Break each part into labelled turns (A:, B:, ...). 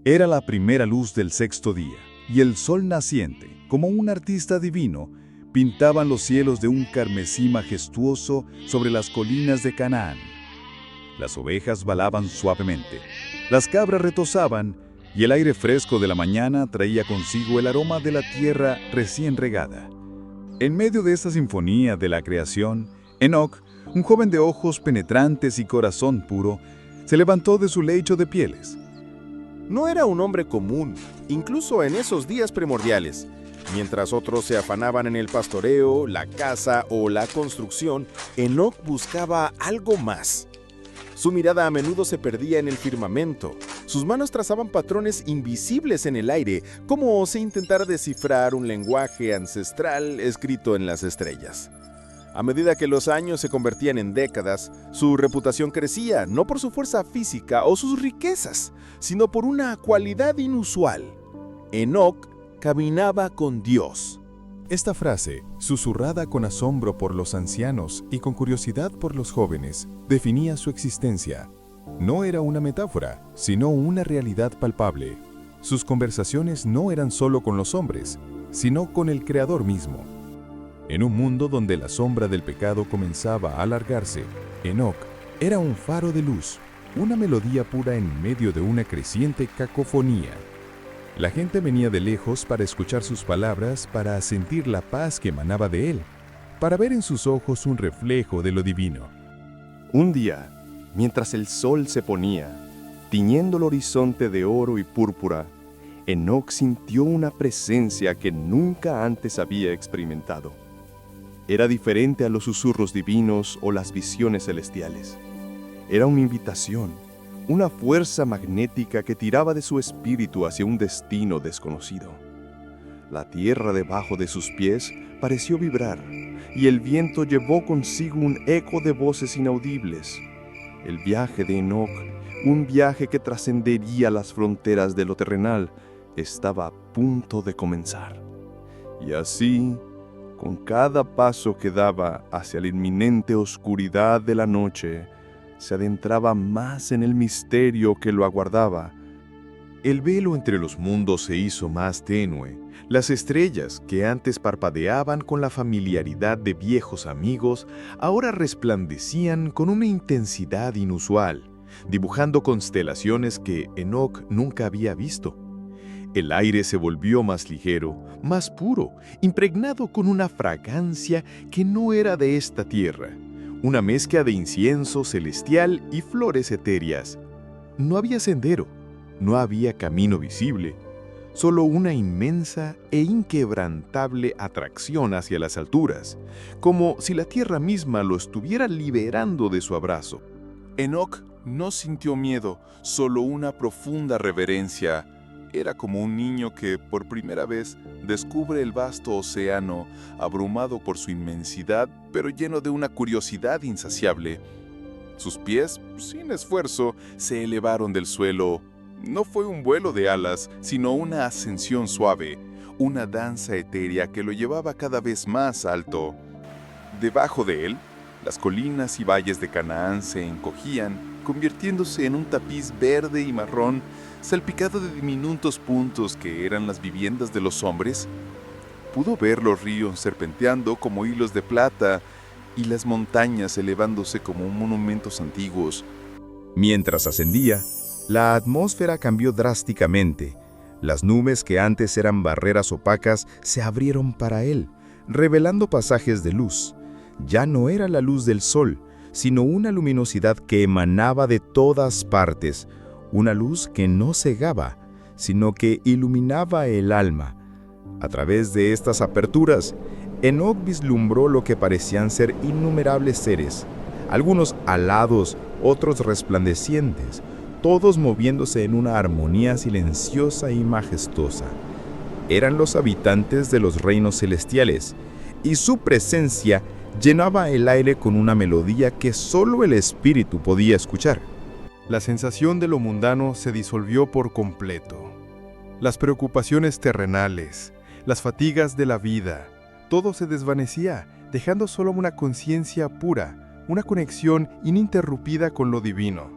A: Era la primera luz del sexto día, y el sol naciente, como un artista divino, pintaban los cielos de un carmesí majestuoso sobre las colinas de Canaán. Las ovejas balaban suavemente, las cabras retozaban, y el aire fresco de la mañana traía consigo el aroma de la tierra recién regada. En medio de esta sinfonía de la creación, Enoc, un joven de ojos penetrantes y corazón puro, se levantó de su lecho de pieles.
B: No era un hombre común, incluso en esos días primordiales. Mientras otros se afanaban en el pastoreo, la caza o la construcción, Enoc buscaba algo más. Su mirada a menudo se perdía en el firmamento. Sus manos trazaban patrones invisibles en el aire, como si intentara descifrar un lenguaje ancestral escrito en las estrellas. A medida que los años se convertían en décadas, su reputación crecía, no por su fuerza física o sus riquezas, sino por una cualidad inusual. Enoc caminaba con Dios.
C: Esta frase, susurrada con asombro por los ancianos y con curiosidad por los jóvenes, definía su existencia. No era una metáfora, sino una realidad palpable. Sus conversaciones no eran solo con los hombres, sino con el Creador mismo. En un mundo donde la sombra del pecado comenzaba a alargarse, Enoc era un faro de luz, una melodía pura en medio de una creciente cacofonía. La gente venía de lejos para escuchar sus palabras, para sentir la paz que emanaba de él, para ver en sus ojos un reflejo de lo divino.
D: Un día, mientras el sol se ponía, tiñendo el horizonte de oro y púrpura, Enoc sintió una presencia que nunca antes había experimentado. Era diferente a los susurros divinos o las visiones celestiales. Era una invitación, una fuerza magnética que tiraba de su espíritu hacia un destino desconocido. La tierra debajo de sus pies pareció vibrar, y el viento llevó consigo un eco de voces inaudibles. El viaje de Enoc, un viaje que trascendería las fronteras de lo terrenal, estaba a punto de comenzar. Y así, con cada paso que daba hacia la inminente oscuridad de la noche, se adentraba más en el misterio que lo aguardaba.
E: El velo entre los mundos se hizo más tenue. Las estrellas, que antes parpadeaban con la familiaridad de viejos amigos, ahora resplandecían con una intensidad inusual, dibujando constelaciones que Enoc nunca había visto. El aire se volvió más ligero, más puro, impregnado con una fragancia que no era de esta tierra, una mezcla de incienso celestial y flores etéreas. No había sendero, no había camino visible, solo una inmensa e inquebrantable atracción hacia las alturas, como si la tierra misma lo estuviera liberando de su abrazo.
F: Enoc no sintió miedo, solo una profunda reverencia. Era como un niño que por primera vez descubre el vasto océano, abrumado por su inmensidad, pero lleno de una curiosidad insaciable. Sus pies, sin esfuerzo, se elevaron del suelo. No fue un vuelo de alas, sino una ascensión suave, una danza etérea que lo llevaba cada vez más alto. Debajo de él, las colinas y valles de Canaán se encogían, convirtiéndose en un tapiz verde y marrón, salpicado de diminutos puntos que eran las viviendas de los hombres. Pudo ver los ríos serpenteando como hilos de plata y las montañas elevándose como monumentos antiguos.
A: Mientras ascendía, la atmósfera cambió drásticamente. Las nubes que antes eran barreras opacas se abrieron para él, revelando pasajes de luz. Ya no era la luz del sol, sino una luminosidad que emanaba de todas partes, una luz que no cegaba, sino que iluminaba el alma. A través de estas aperturas, Enoc vislumbró lo que parecían ser innumerables seres, algunos alados, otros resplandecientes, todos moviéndose en una armonía silenciosa y majestuosa. Eran los habitantes de los reinos celestiales, y su presencia llenaba el aire con una melodía que solo el espíritu podía escuchar.
C: La sensación de lo mundano se disolvió por completo. Las preocupaciones terrenales, las fatigas de la vida, todo se desvanecía, dejando solo una conciencia pura, una conexión ininterrumpida con lo divino.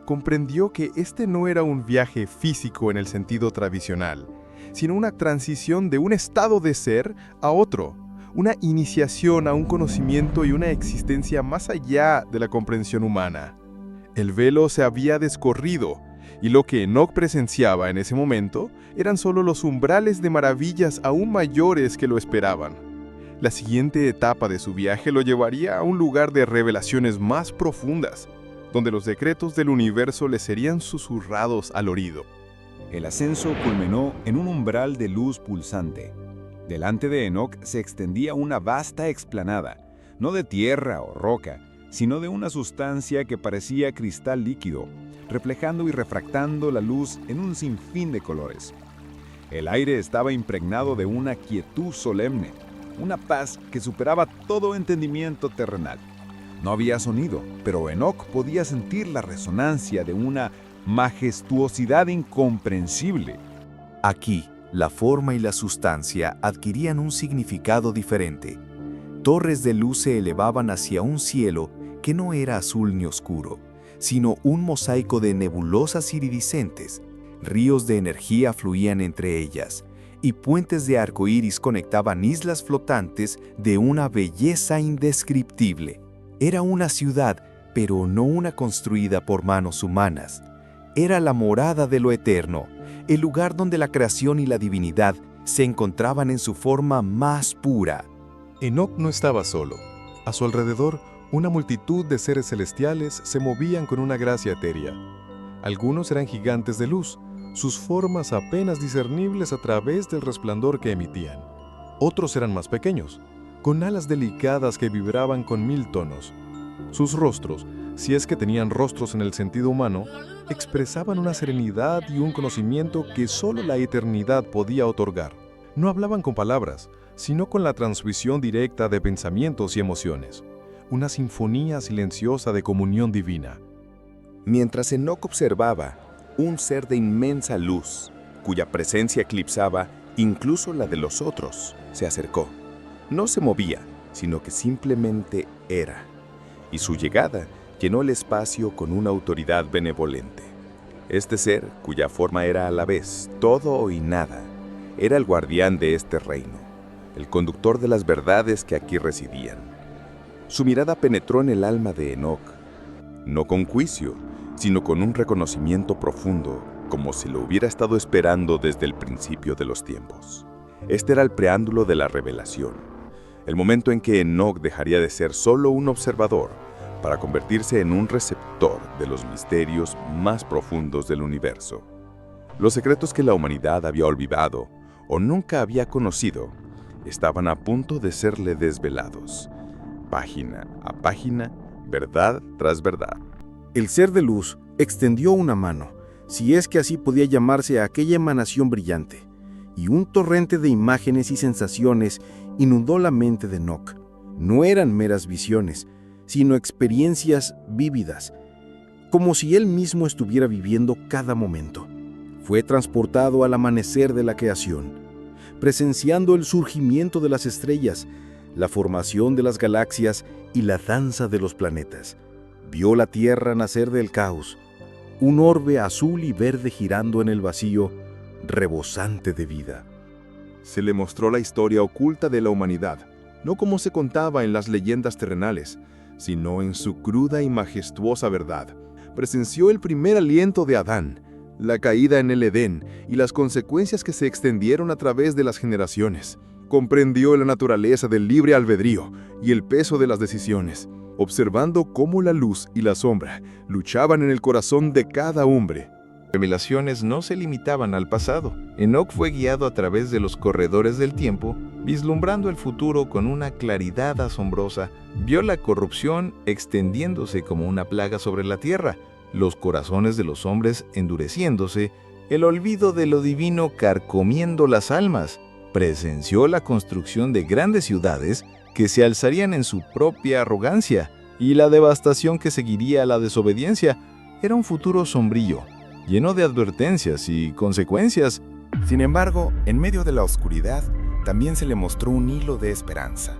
C: comprendió que este no era un viaje físico en el sentido tradicional, sino una transición de un estado de ser a otro, una iniciación a un conocimiento y una existencia más allá de la comprensión humana. El velo se había descorrido, y lo que Enoch presenciaba en ese momento eran solo los umbrales de maravillas aún mayores que lo esperaban. La siguiente etapa de su viaje lo llevaría a un lugar de revelaciones más profundas, donde los decretos del universo le serían susurrados al oído.
G: El ascenso culminó en un umbral de luz pulsante. Delante de Enoch se extendía una vasta explanada, no de tierra o roca, sino de una sustancia que parecía cristal líquido, reflejando y refractando la luz en un sinfín de colores. El aire estaba impregnado de una quietud solemne, una paz que superaba todo entendimiento terrenal. No había sonido, pero Enoch podía sentir la resonancia de una majestuosidad incomprensible.
H: Aquí, la forma y la sustancia adquirían un significado diferente. Torres de luz se elevaban hacia un cielo que no era azul ni oscuro, sino un mosaico de nebulosas iridiscentes. Ríos de energía fluían entre ellas, y puentes de arco iris conectaban islas flotantes de una belleza indescriptible. Era una ciudad, pero no una construida por manos humanas. Era la morada de lo eterno, el lugar donde la creación y la divinidad se encontraban en su forma más pura.
C: Enoch no estaba solo. A su alrededor, una multitud de seres celestiales se movían con una gracia etérea. Algunos eran gigantes de luz, sus formas apenas discernibles a través del resplandor que emitían. Otros eran más pequeños, con alas delicadas que vibraban con 1000 tonos. Sus rostros, si es que tenían rostros en el sentido humano, expresaban una serenidad y un conocimiento que solo la eternidad podía otorgar. No hablaban con palabras, sino con la transmisión directa de pensamientos y emociones. Una sinfonía silenciosa de comunión divina.
B: Mientras Enoch observaba, un ser de inmensa luz, cuya presencia eclipsaba incluso la de los otros, se acercó. No se movía, sino que simplemente era. Y su llegada llenó el espacio con una autoridad benevolente. Este ser, cuya forma era a la vez todo y nada, era el guardián de este reino, el conductor de las verdades que aquí residían. Su mirada penetró en el alma de Enoch, no con juicio, sino con un reconocimiento profundo, como si lo hubiera estado esperando desde el principio de los tiempos. Este era el preámbulo de la revelación, el momento en que Enoch dejaría de ser solo un observador para convertirse en un receptor de los misterios más profundos del universo. Los secretos que la humanidad había olvidado o nunca había conocido estaban a punto de serle desvelados, página a página, verdad tras verdad.
I: El ser de luz extendió una mano, si es que así podía llamarse a aquella emanación brillante, y un torrente de imágenes y sensaciones inundó la mente de Enoch. No eran meras visiones, sino experiencias vívidas, como si él mismo estuviera viviendo cada momento. Fue transportado al amanecer de la creación, presenciando el surgimiento de las estrellas, la formación de las galaxias y la danza de los planetas. Vio la Tierra nacer del caos, un orbe azul y verde girando en el vacío, rebosante de vida.
E: Se le mostró la historia oculta de la humanidad, no como se contaba en las leyendas terrenales, sino en su cruda y majestuosa verdad. Presenció el primer aliento de Adán, la caída en el Edén y las consecuencias que se extendieron a través de las generaciones. Comprendió la naturaleza del libre albedrío y el peso de las decisiones, observando cómo la luz y la sombra luchaban en el corazón de cada hombre.
J: Revelaciones no se limitaban al pasado. Enoch fue guiado a través de los corredores del tiempo, vislumbrando el futuro con una claridad asombrosa. Vio la corrupción extendiéndose como una plaga sobre la tierra, los corazones de los hombres endureciéndose, el olvido de lo divino carcomiendo las almas. Presenció la construcción de grandes ciudades que se alzarían en su propia arrogancia y la devastación que seguiría a la desobediencia. Era un futuro sombrío, lleno de advertencias y consecuencias.
K: Sin embargo, en medio de la oscuridad, también se le mostró un hilo de esperanza,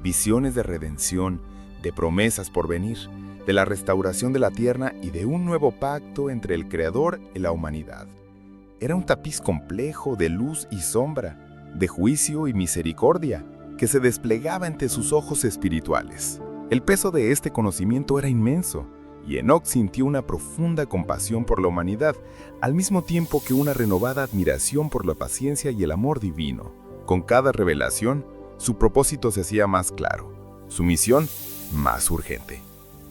K: visiones de redención, de promesas por venir, de la restauración de la tierra y de un nuevo pacto entre el Creador y la humanidad. Era un tapiz complejo de luz y sombra, de juicio y misericordia, que se desplegaba ante sus ojos espirituales. El peso de este conocimiento era inmenso, y Enoc sintió una profunda compasión por la humanidad, al mismo tiempo que una renovada admiración por la paciencia y el amor divino. Con cada revelación, su propósito se hacía más claro, su misión más urgente.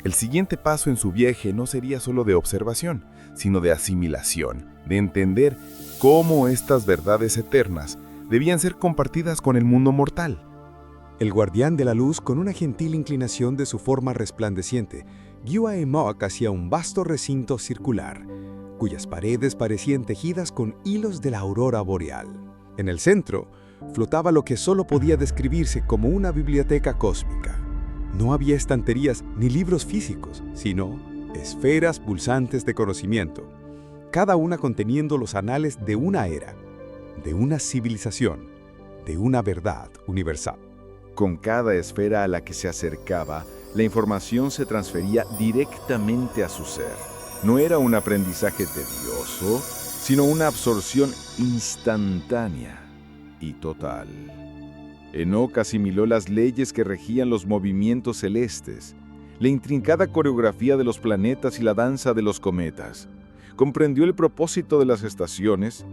K: El siguiente paso en su viaje no sería solo de observación, sino de asimilación, de entender cómo estas verdades eternas debían ser compartidas con el mundo mortal.
L: El guardián de la luz, con una gentil inclinación de su forma resplandeciente, guió a Enoc hacia un vasto recinto circular, cuyas paredes parecían tejidas con hilos de la aurora boreal. En el centro, flotaba lo que solo podía describirse como una biblioteca cósmica. No había estanterías ni libros físicos, sino esferas pulsantes de conocimiento, cada una conteniendo los anales de una era, de una civilización, de una verdad universal.
B: Con cada esfera a la que se acercaba, la información se transfería directamente a su ser. No era un aprendizaje tedioso, sino una absorción instantánea y total. Enoc asimiló las leyes que regían los movimientos celestes, la intrincada coreografía de los planetas y la danza de los cometas. Comprendió el propósito de las estaciones,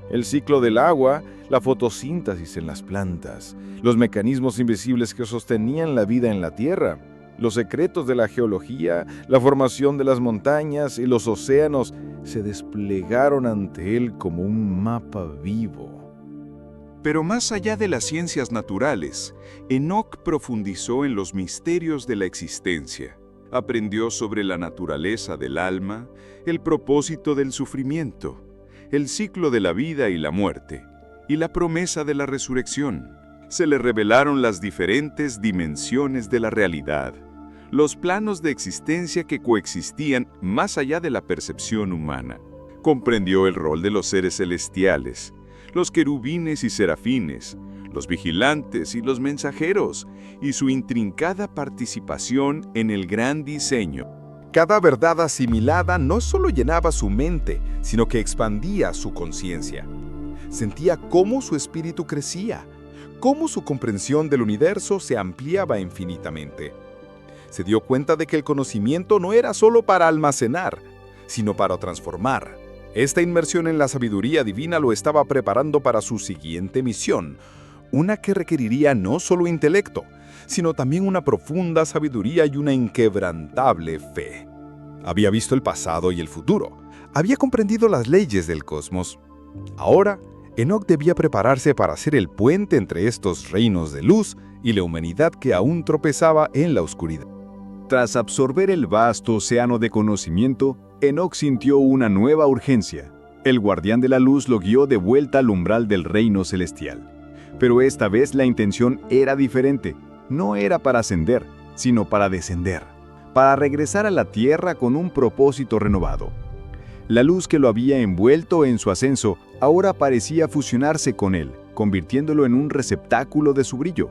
B: el ciclo del agua, la fotosíntesis en las plantas, los mecanismos invisibles que sostenían la vida en la Tierra, los secretos de la geología, la formación de las montañas y los océanos se desplegaron ante él como un mapa vivo.
M: Pero más allá de las ciencias naturales, Enoc profundizó en los misterios de la existencia. Aprendió sobre la naturaleza del alma, el propósito del sufrimiento, el ciclo de la vida y la muerte, y la promesa de la resurrección. Se le revelaron las diferentes dimensiones de la realidad, los planos de existencia que coexistían más allá de la percepción humana. Comprendió el rol de los seres celestiales, los querubines y serafines, los vigilantes y los mensajeros, y su intrincada participación en el gran diseño.
A: Cada verdad asimilada no solo llenaba su mente, sino que expandía su conciencia. Sentía cómo su espíritu crecía, cómo su comprensión del universo se ampliaba infinitamente. Se dio cuenta de que el conocimiento no era solo para almacenar, sino para transformar. Esta inmersión en la sabiduría divina lo estaba preparando para su siguiente misión, una que requeriría no solo intelecto, sino también una profunda sabiduría y una inquebrantable fe. Había visto el pasado y el futuro, había comprendido las leyes del cosmos. Ahora, Enoc debía prepararse para ser el puente entre estos reinos de luz y la humanidad que aún tropezaba en la oscuridad.
G: Tras absorber el vasto océano de conocimiento, Enoc sintió una nueva urgencia. El guardián de la luz lo guió de vuelta al umbral del reino celestial. Pero esta vez la intención era diferente. No era para ascender, sino para descender, para regresar a la tierra con un propósito renovado. La luz que lo había envuelto en su ascenso ahora parecía fusionarse con él, convirtiéndolo en un receptáculo de su brillo.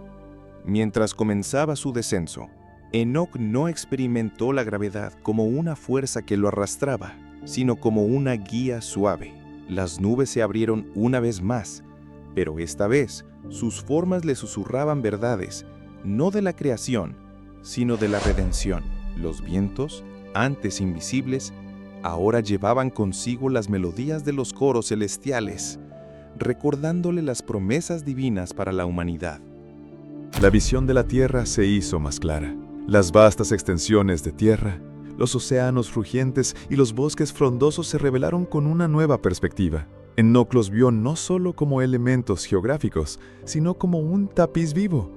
N: Mientras comenzaba su descenso, Enoc no experimentó la gravedad como una fuerza que lo arrastraba, sino como una guía suave. Las nubes se abrieron una vez más, pero esta vez sus formas le susurraban verdades, no de la creación, sino de la redención. Los vientos, antes invisibles, ahora llevaban consigo las melodías de los coros celestiales, recordándole las promesas divinas para la humanidad.
C: La visión de la tierra se hizo más clara. Las vastas extensiones de tierra, los océanos rugientes y los bosques frondosos se revelaron con una nueva perspectiva. Enoc los vio no solo como elementos geográficos, sino como un tapiz vivo,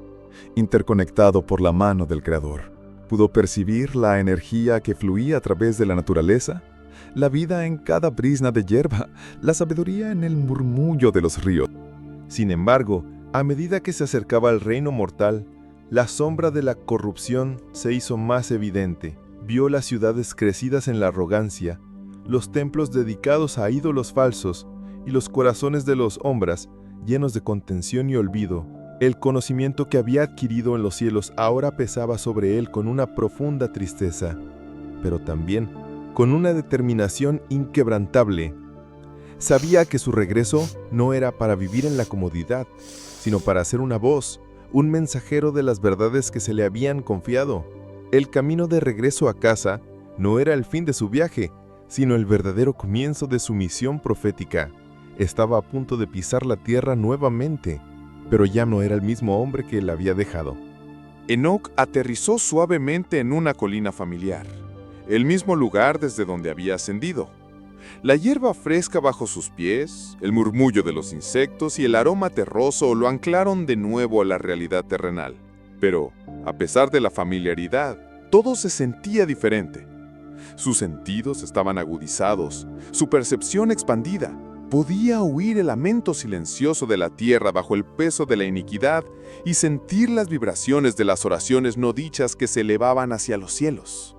C: interconectado por la mano del Creador. Pudo percibir la energía que fluía a través de la naturaleza, la vida en cada brizna de hierba, la sabiduría en el murmullo de los ríos.
B: Sin embargo, a medida que se acercaba al reino mortal, la sombra de la corrupción se hizo más evidente. Vio las ciudades crecidas en la arrogancia, los templos dedicados a ídolos falsos y los corazones de los hombres llenos de contención y olvido. El conocimiento que había adquirido en los cielos ahora pesaba sobre él con una profunda tristeza.
N: pero también con una determinación inquebrantable. Sabía que su regreso no era para vivir en la comodidad, sino para ser una voz, un mensajero de las verdades que se le habían confiado. El camino de regreso a casa no era el fin de su viaje, sino el verdadero comienzo de su misión profética. Estaba a punto de pisar la tierra nuevamente, pero ya no era el mismo hombre que la había dejado.
M: Enoc aterrizó suavemente en una colina familiar, el mismo lugar desde donde había ascendido. La hierba fresca bajo sus pies, el murmullo de los insectos y el aroma terroso lo anclaron de nuevo a la realidad terrenal. Pero, a pesar de la familiaridad, todo se sentía diferente. Sus sentidos estaban agudizados, su percepción expandida. Podía oír el lamento silencioso de la tierra bajo el peso de la iniquidad y sentir las vibraciones de las oraciones no dichas que se elevaban hacia los cielos.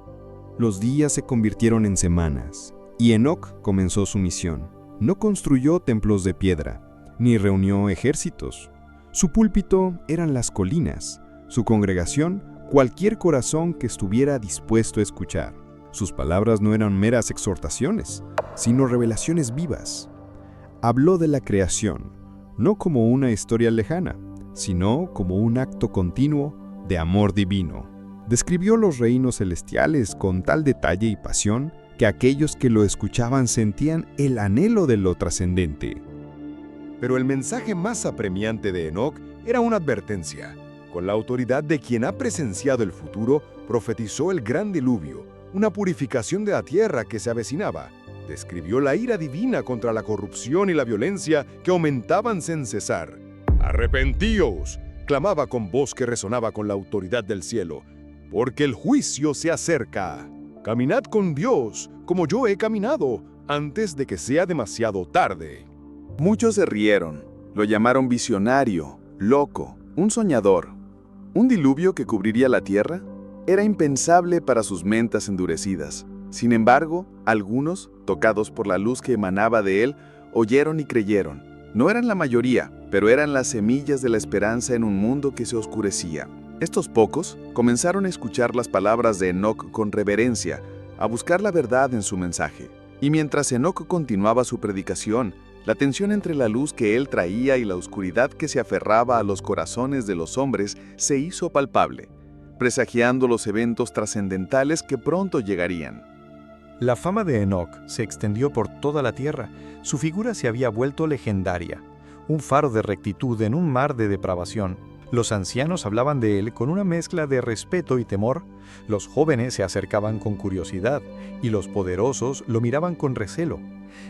L: Los días se convirtieron en semanas, y Enoc comenzó su misión. No construyó templos de piedra, ni reunió ejércitos. Su púlpito eran las colinas, su congregación cualquier corazón que estuviera dispuesto a escuchar. Sus palabras no eran meras exhortaciones, sino revelaciones vivas. Habló de la creación, no como una historia lejana, sino como un acto continuo de amor divino. Describió los reinos celestiales con tal detalle y pasión que aquellos que lo escuchaban sentían el anhelo de lo trascendente.
K: Pero el mensaje más apremiante de Enoc era una advertencia. Con la autoridad de quien ha presenciado el futuro, profetizó el gran diluvio, una purificación de la tierra que se avecinaba. Describió la ira divina contra la corrupción y la violencia que aumentaban sin cesar. «Arrepentíos», clamaba con voz que resonaba con la autoridad del cielo, «porque el juicio se acerca. Caminad con Dios, como yo he caminado, antes de que sea demasiado tarde».
B: Muchos se rieron, lo llamaron visionario, loco, un soñador. ¿Un diluvio que cubriría la tierra? Era impensable para sus mentes endurecidas. Sin embargo, algunos, tocados por la luz que emanaba de él, oyeron y creyeron. No eran la mayoría, pero eran las semillas de la esperanza en un mundo que se oscurecía. Estos pocos comenzaron a escuchar las palabras de Enoc con reverencia, a buscar la verdad en su mensaje. Y mientras Enoc continuaba su predicación, la tensión entre la luz que él traía y la oscuridad que se aferraba a los corazones de los hombres se hizo palpable, presagiando los eventos trascendentales que pronto llegarían.
O: La fama de Enoc se extendió por toda la tierra. Su figura se había vuelto legendaria, un faro de rectitud en un mar de depravación. Los ancianos hablaban de él con una mezcla de respeto y temor, los jóvenes se acercaban con curiosidad y los poderosos lo miraban con recelo.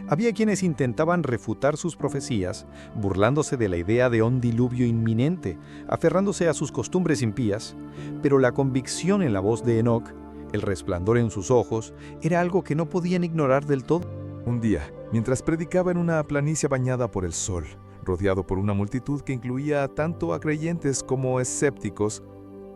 O: Había quienes intentaban refutar sus profecías, burlándose de la idea de un diluvio inminente, aferrándose a sus costumbres impías, pero la convicción en la voz de Enoc, el resplandor en sus ojos, era algo que no podían ignorar del todo.
C: Un día, mientras predicaba en una planicie bañada por el sol, rodeado por una multitud que incluía tanto a creyentes como escépticos,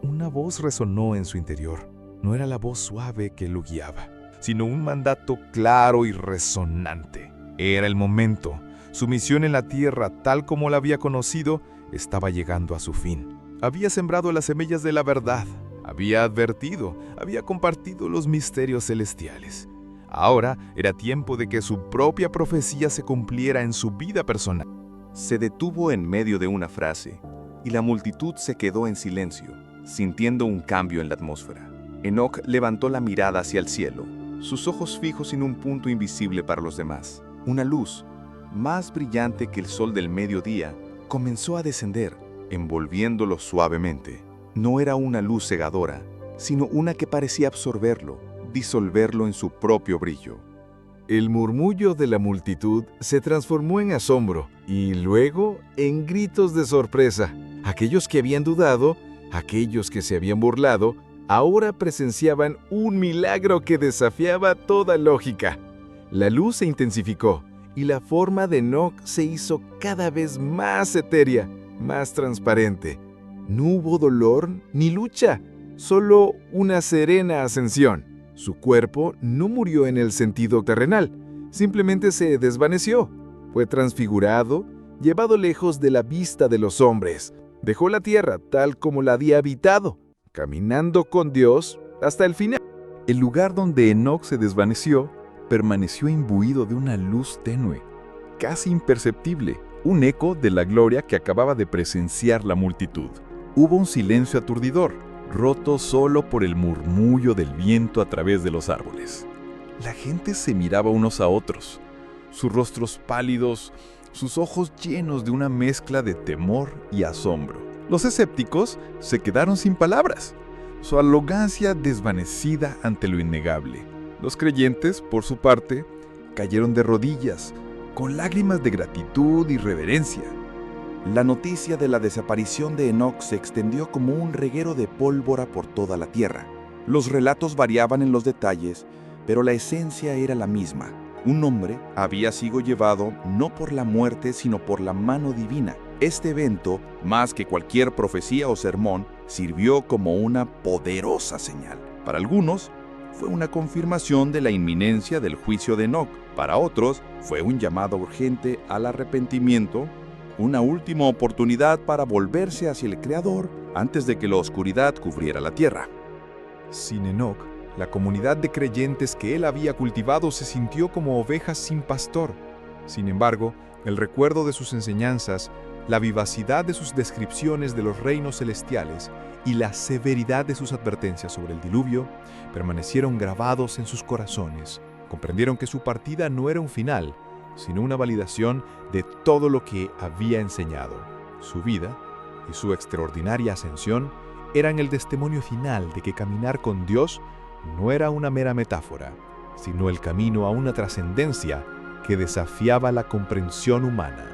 C: una voz resonó en su interior. No era la voz suave que lo guiaba, sino un mandato claro y resonante. Era el momento. Su misión en la tierra, tal como la había conocido, estaba llegando a su fin. Había sembrado las semillas de la verdad, había advertido, había compartido los misterios celestiales. Ahora era tiempo de que su propia profecía se cumpliera en su vida personal.
B: Se detuvo en medio de una frase, y la multitud se quedó en silencio, sintiendo un cambio en la atmósfera. Enoc levantó la mirada hacia el cielo, sus ojos fijos en un punto invisible para los demás. Una luz, más brillante que el sol del mediodía, comenzó a descender, envolviéndolo suavemente. No era una luz cegadora, sino una que parecía absorberlo, disolverlo en su propio brillo.
E: El murmullo de la multitud se transformó en asombro y luego en gritos de sorpresa. Aquellos que habían dudado, aquellos que se habían burlado, ahora presenciaban un milagro que desafiaba toda lógica. La luz se intensificó y la forma de Enoc se hizo cada vez más etérea, más transparente. No hubo dolor ni lucha, solo una serena ascensión. Su cuerpo no murió en el sentido terrenal, simplemente se desvaneció. Fue transfigurado, llevado lejos de la vista de los hombres. Dejó la tierra tal como la había habitado, caminando con Dios hasta el final. El lugar donde Enoc se desvaneció permaneció imbuido de una luz tenue, casi imperceptible, un eco de la gloria que acababa de presenciar la multitud. Hubo un silencio aturdidor, roto solo por el murmullo del viento a través de los árboles. La gente se miraba unos a otros, sus rostros pálidos, sus ojos llenos de una mezcla de temor y asombro. Los escépticos se quedaron sin palabras, su arrogancia desvanecida ante lo innegable. Los creyentes, por su parte, cayeron de rodillas, con lágrimas de gratitud y reverencia.
N: La noticia de la desaparición de Enoc se extendió como un reguero de pólvora por toda la tierra. Los relatos variaban en los detalles, pero la esencia era la misma. Un hombre había sido llevado no por la muerte, sino por la mano divina. Este evento, más que cualquier profecía o sermón, sirvió como una poderosa señal. Para algunos, fue una confirmación de la inminencia del juicio de Enoc. Para otros, fue un llamado urgente al arrepentimiento, una última oportunidad para volverse hacia el Creador antes de que la oscuridad cubriera la tierra.
C: Sin Enoc, la comunidad de creyentes que él había cultivado se sintió como ovejas sin pastor. Sin embargo, el recuerdo de sus enseñanzas, la vivacidad de sus descripciones de los reinos celestiales y la severidad de sus advertencias sobre el diluvio permanecieron grabados en sus corazones. Comprendieron que su partida no era un final, sino una validación de todo lo que había enseñado. Su vida y su extraordinaria ascensión eran el testimonio final de que caminar con Dios no era una mera metáfora, sino el camino a una trascendencia que desafiaba la comprensión humana.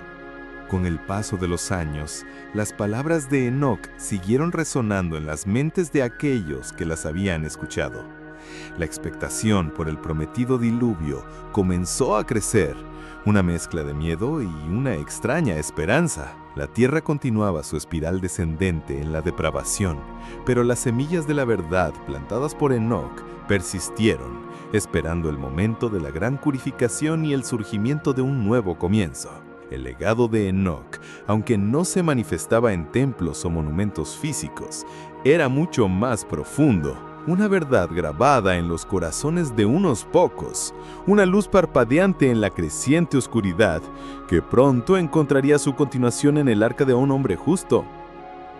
D: Con el paso de los años, las palabras de Enoc siguieron resonando en las mentes de aquellos que las habían escuchado. La expectación por el prometido diluvio comenzó a crecer, una mezcla de miedo y una extraña esperanza. La tierra continuaba su espiral descendente en la depravación, pero las semillas de la verdad plantadas por Enoc persistieron, esperando el momento de la gran purificación y el surgimiento de un nuevo comienzo. El legado de Enoc, aunque no se manifestaba en templos o monumentos físicos, era mucho más profundo. Una verdad grabada en los corazones de unos pocos, una luz parpadeante en la creciente oscuridad, que pronto encontraría su continuación en el arca de un hombre justo.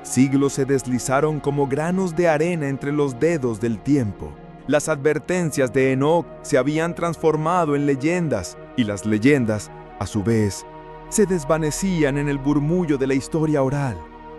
P: Siglos se deslizaron como granos de arena entre los dedos del tiempo. Las advertencias de Enoc se habían transformado en leyendas, y las leyendas, a su vez, se desvanecían en el murmullo de la historia oral.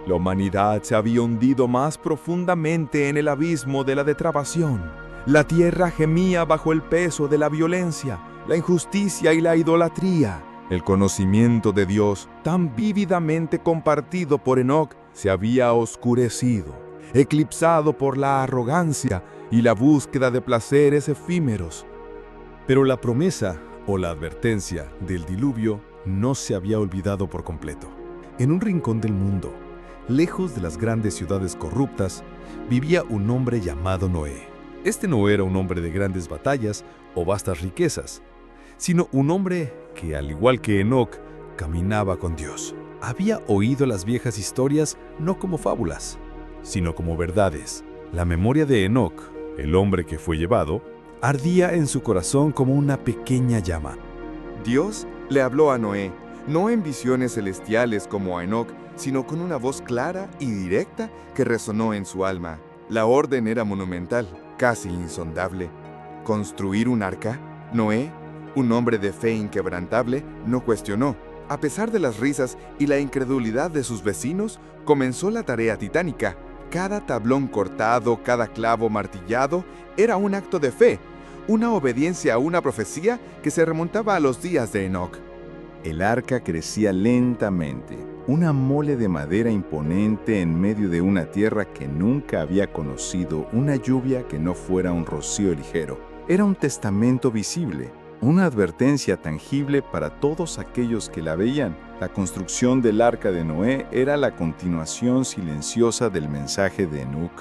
P: La humanidad se había hundido más profundamente en el abismo de la depravación. La tierra gemía bajo el peso de la violencia, la injusticia y la idolatría. El conocimiento de Dios, tan vívidamente compartido por Enoc, se había oscurecido, eclipsado por la arrogancia y la búsqueda de placeres efímeros.
L: Pero la promesa o la advertencia del diluvio no se había olvidado por completo. En un rincón del mundo, lejos de las grandes ciudades corruptas, vivía un hombre llamado Noé. Este no era un hombre de grandes batallas o vastas riquezas, sino un hombre que, al igual que Enoc, caminaba con Dios. Había oído las viejas historias no como fábulas, sino como verdades. La memoria de Enoc, el hombre que fue llevado, ardía en su corazón como una pequeña llama.
Q: Dios le habló a Noé, no en visiones celestiales como a Enoc, sino con una voz clara y directa que resonó en su alma. La orden era monumental, casi insondable. ¿Construir un arca? Noé, un hombre de fe inquebrantable, no cuestionó. A pesar de las risas y la incredulidad de sus vecinos, comenzó la tarea titánica. Cada tablón cortado, cada clavo martillado, era un acto de fe, una obediencia a una profecía que se remontaba a los días de Enoc.
K: El arca crecía lentamente, una mole de madera imponente en medio de una tierra que nunca había conocido una lluvia que no fuera un rocío ligero. Era un testamento visible, una advertencia tangible para todos aquellos que la veían. La construcción del arca de Noé era la continuación silenciosa del mensaje de Enoc.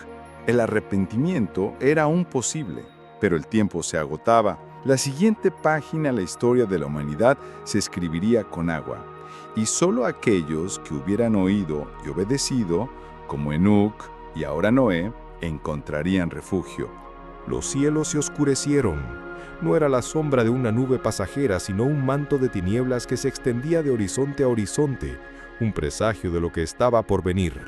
K: El arrepentimiento era aún posible, pero el tiempo se agotaba. La siguiente página, la historia de la humanidad, se escribiría con agua, y solo aquellos que hubieran oído y obedecido, como Enoc y ahora Noé, encontrarían refugio.
C: Los cielos se oscurecieron. No era la sombra de una nube pasajera, sino un manto de tinieblas que se extendía de horizonte a horizonte, un presagio de lo que estaba por venir.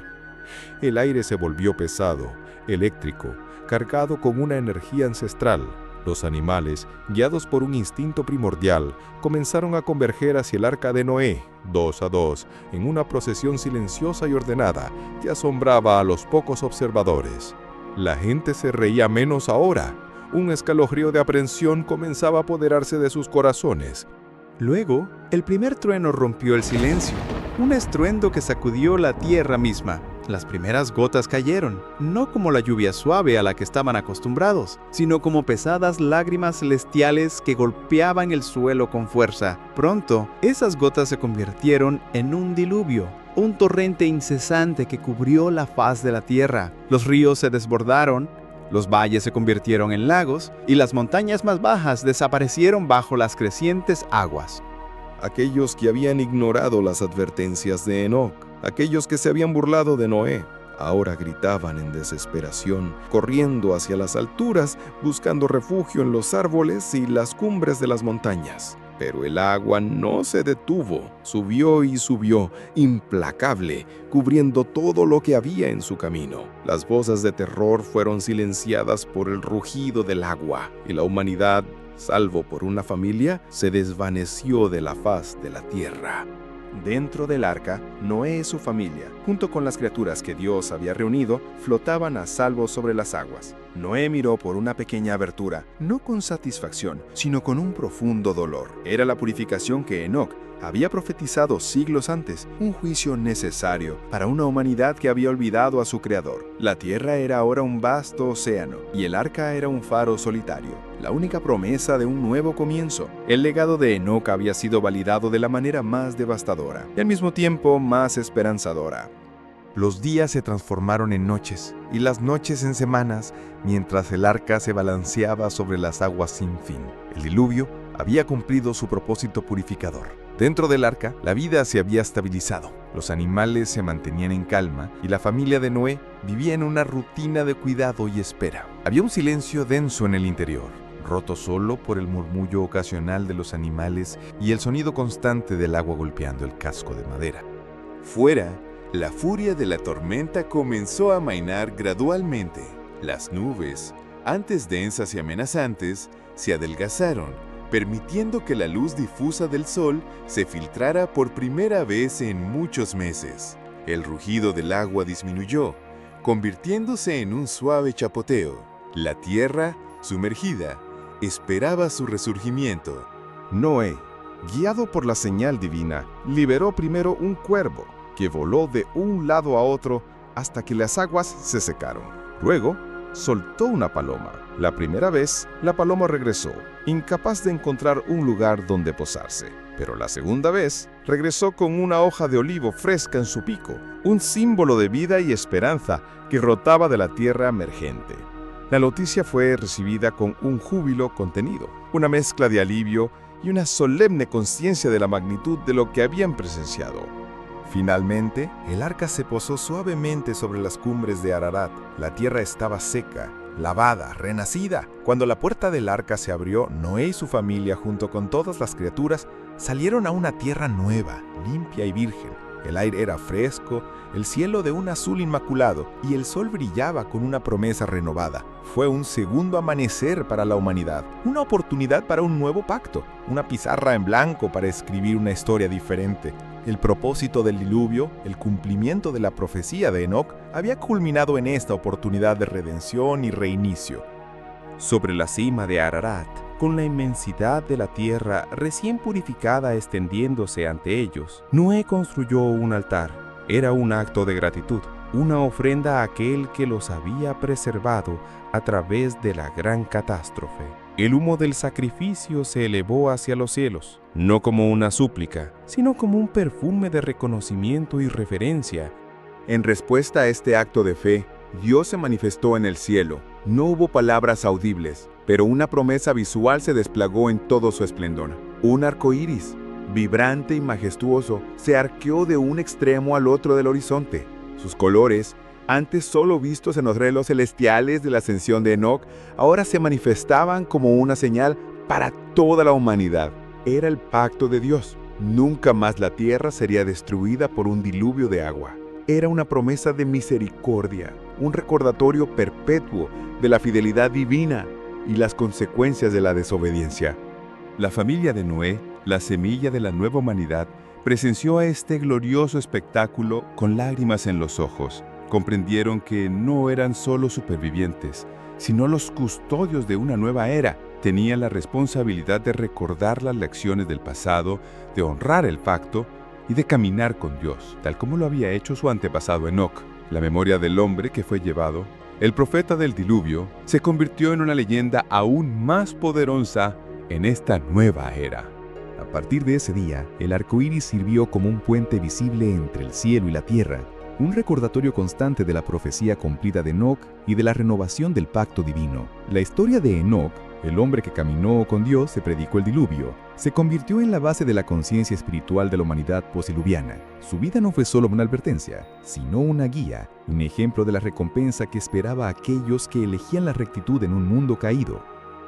C: El aire se volvió pesado, eléctrico, cargado con una energía ancestral. Los animales, guiados por un instinto primordial, comenzaron a converger hacia el arca de Noé, 2 a 2, en una procesión silenciosa y ordenada que asombraba a los pocos observadores. La gente se reía menos ahora. Un escalofrío de aprensión comenzaba a apoderarse de sus corazones.
O: Luego, el primer trueno rompió el silencio, un estruendo que sacudió la tierra misma. Las primeras gotas cayeron, no como la lluvia suave a la que estaban acostumbrados, sino como pesadas lágrimas celestiales que golpeaban el suelo con fuerza. Pronto, esas gotas se convirtieron en un diluvio, un torrente incesante que cubrió la faz de la tierra. Los ríos se desbordaron, los valles se convirtieron en lagos y las montañas más bajas desaparecieron bajo las crecientes aguas.
B: Aquellos que habían ignorado las advertencias de Enoc, aquellos que se habían burlado de Noé, ahora gritaban en desesperación, corriendo hacia las alturas, buscando refugio en los árboles y las cumbres de las montañas. Pero el agua no se detuvo, subió y subió, implacable, cubriendo todo lo que había en su camino. Las voces de terror fueron silenciadas por el rugido del agua, y la humanidad, salvo por una familia, se desvaneció de la faz de la tierra. Dentro del arca, Noé y su familia, junto con las criaturas que Dios había reunido, flotaban a salvo sobre las aguas. Noé miró por una pequeña abertura, no con satisfacción, sino con un profundo dolor. Era la purificación que Enoc había profetizado siglos antes, un juicio necesario para una humanidad que había olvidado a su creador. La tierra era ahora un vasto océano, y el arca era un faro solitario, la única promesa de un nuevo comienzo. El legado de Enoc había sido validado de la manera más devastadora, y al mismo tiempo más esperanzadora.
E: Los días se transformaron en noches, y las noches en semanas, mientras el arca se balanceaba sobre las aguas sin fin. El diluvio había cumplido su propósito purificador. Dentro del arca, la vida se había estabilizado. Los animales se mantenían en calma y la familia de Noé vivía en una rutina de cuidado y espera. Había un silencio denso en el interior, roto solo por el murmullo ocasional de los animales y el sonido constante del agua golpeando el casco de madera.
M: Fuera, la furia de la tormenta comenzó a amainar gradualmente. Las nubes, antes densas y amenazantes, se adelgazaron, permitiendo que la luz difusa del sol se filtrara por primera vez en muchos meses. El rugido del agua disminuyó, convirtiéndose en un suave chapoteo. La tierra, sumergida, esperaba su resurgimiento.
B: Noé, guiado por la señal divina, liberó primero un cuervo, que voló de un lado a otro hasta que las aguas se secaron. Luego, soltó una paloma. La primera vez, la paloma regresó, incapaz de encontrar un lugar donde posarse. Pero la segunda vez, regresó con una hoja de olivo fresca en su pico, un símbolo de vida y esperanza que brotaba de la tierra emergente. La noticia fue recibida con un júbilo contenido, una mezcla de alivio y una solemne conciencia de la magnitud de lo que habían presenciado. Finalmente, el arca se posó suavemente sobre las cumbres de Ararat. La tierra estaba seca, lavada, renacida. Cuando la puerta del arca se abrió, Noé y su familia, junto con todas las criaturas, salieron a una tierra nueva, limpia y virgen. El aire era fresco, el cielo de un azul inmaculado, y el sol brillaba con una promesa renovada. Fue un segundo amanecer para la humanidad, una oportunidad para un nuevo pacto, una pizarra en blanco para escribir una historia diferente. El propósito del diluvio, el cumplimiento de la profecía de Enoc, había culminado en esta oportunidad de redención y reinicio. Sobre la cima de Ararat, con la inmensidad de la tierra recién purificada extendiéndose ante ellos, Noé construyó un altar. Era un acto de gratitud, una ofrenda a aquel que los había preservado a través de la gran catástrofe. El humo del sacrificio se elevó hacia los cielos, no como una súplica, sino como un perfume de reconocimiento y reverencia.
G: En respuesta a este acto de fe, Dios se manifestó en el cielo. No hubo palabras audibles, pero una promesa visual se desplegó en todo su esplendor. Un arco iris, vibrante y majestuoso, se arqueó de un extremo al otro del horizonte. Sus colores,
E: antes solo vistos en los relos celestiales de la ascensión de Enoc, ahora se manifestaban como una señal para toda la humanidad. Era el pacto de Dios. Nunca más la tierra sería destruida por un diluvio de agua. Era una promesa de misericordia, un recordatorio perpetuo de la fidelidad divina y las consecuencias de la desobediencia.
M: La familia de Noé, la semilla de la nueva humanidad, presenció este glorioso espectáculo con lágrimas en los ojos. Comprendieron que no eran solo supervivientes, sino los custodios de una nueva era. Tenían la responsabilidad de recordar las lecciones del pasado, de honrar el pacto y de caminar con Dios, tal como lo había hecho su antepasado Enoc. La memoria del hombre que fue llevado, el profeta del diluvio, se convirtió en una leyenda aún más poderosa en esta nueva era.
K: A partir de ese día, el arco iris sirvió como un puente visible entre el cielo y la tierra, un recordatorio constante de la profecía cumplida de Enoc y de la renovación del pacto divino. La historia de Enoc, el hombre que caminó con Dios, se predicó el diluvio, se convirtió en la base de la conciencia espiritual de la humanidad postdiluviana. Su vida no fue solo una advertencia, sino una guía, un ejemplo de la recompensa que esperaba a aquellos que elegían la rectitud en un mundo caído.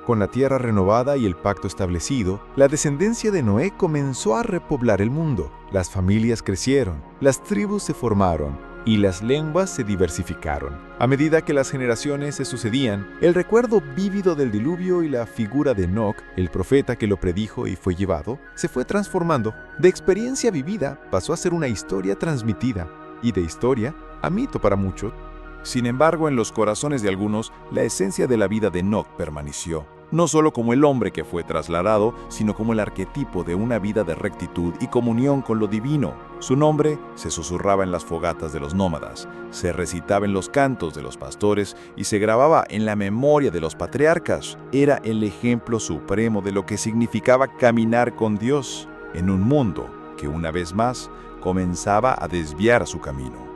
B: Con la tierra renovada y el pacto establecido, la descendencia de Noé comenzó a repoblar el mundo. Las familias crecieron, las tribus se formaron y las lenguas se diversificaron. A medida que las generaciones se sucedían, el recuerdo vívido del diluvio y la figura de Enoc, el profeta que lo predijo y fue llevado, se fue transformando. De experiencia vivida pasó a ser una historia transmitida, y de historia a mito para muchos. Sin embargo, en los corazones de algunos, la esencia de la vida de Enoc permaneció. No solo como el hombre que fue trasladado, sino como el arquetipo de una vida de rectitud y comunión con lo divino. Su nombre se susurraba en las fogatas de los nómadas, se recitaba en los cantos de los pastores y se grababa en la memoria de los patriarcas. Era el ejemplo supremo de lo que significaba caminar con Dios en un mundo que una vez más comenzaba a desviar su camino.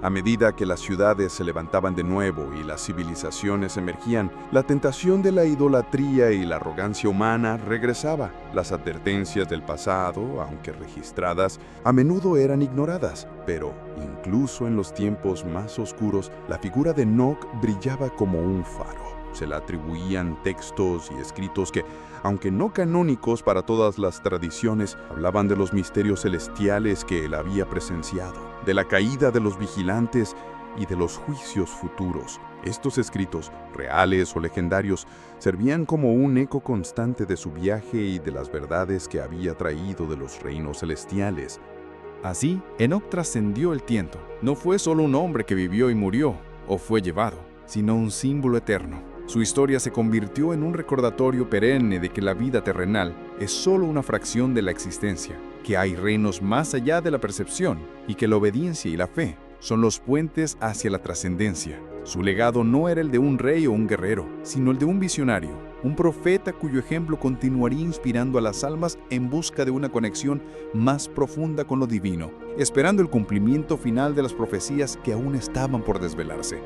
B: A medida que las ciudades se levantaban de nuevo y las civilizaciones emergían, la tentación de la idolatría y la arrogancia humana regresaba. Las advertencias del pasado, aunque registradas, a menudo eran ignoradas. Pero, incluso en los tiempos más oscuros, la figura de Enoc brillaba como un faro. Se le atribuían textos y escritos que, aunque no canónicos para todas las tradiciones, hablaban de los misterios celestiales que él había presenciado, de la caída de los vigilantes y de los juicios futuros. Estos escritos, reales o legendarios, servían como un eco constante de su viaje y de las verdades que había traído de los reinos celestiales.
E: Así, Enoc trascendió el tiempo. No fue solo un hombre que vivió y murió, o fue llevado, sino un símbolo eterno. Su historia se convirtió en un recordatorio perenne de que la vida terrenal es solo una fracción de la existencia, que hay reinos más allá de la percepción y que la obediencia y la fe son los puentes hacia la trascendencia. Su legado no era el de un rey o un guerrero, sino el de un visionario, un profeta cuyo ejemplo continuaría inspirando a las almas en busca de una conexión más profunda con lo divino, esperando el cumplimiento final de las profecías que aún estaban por desvelarse.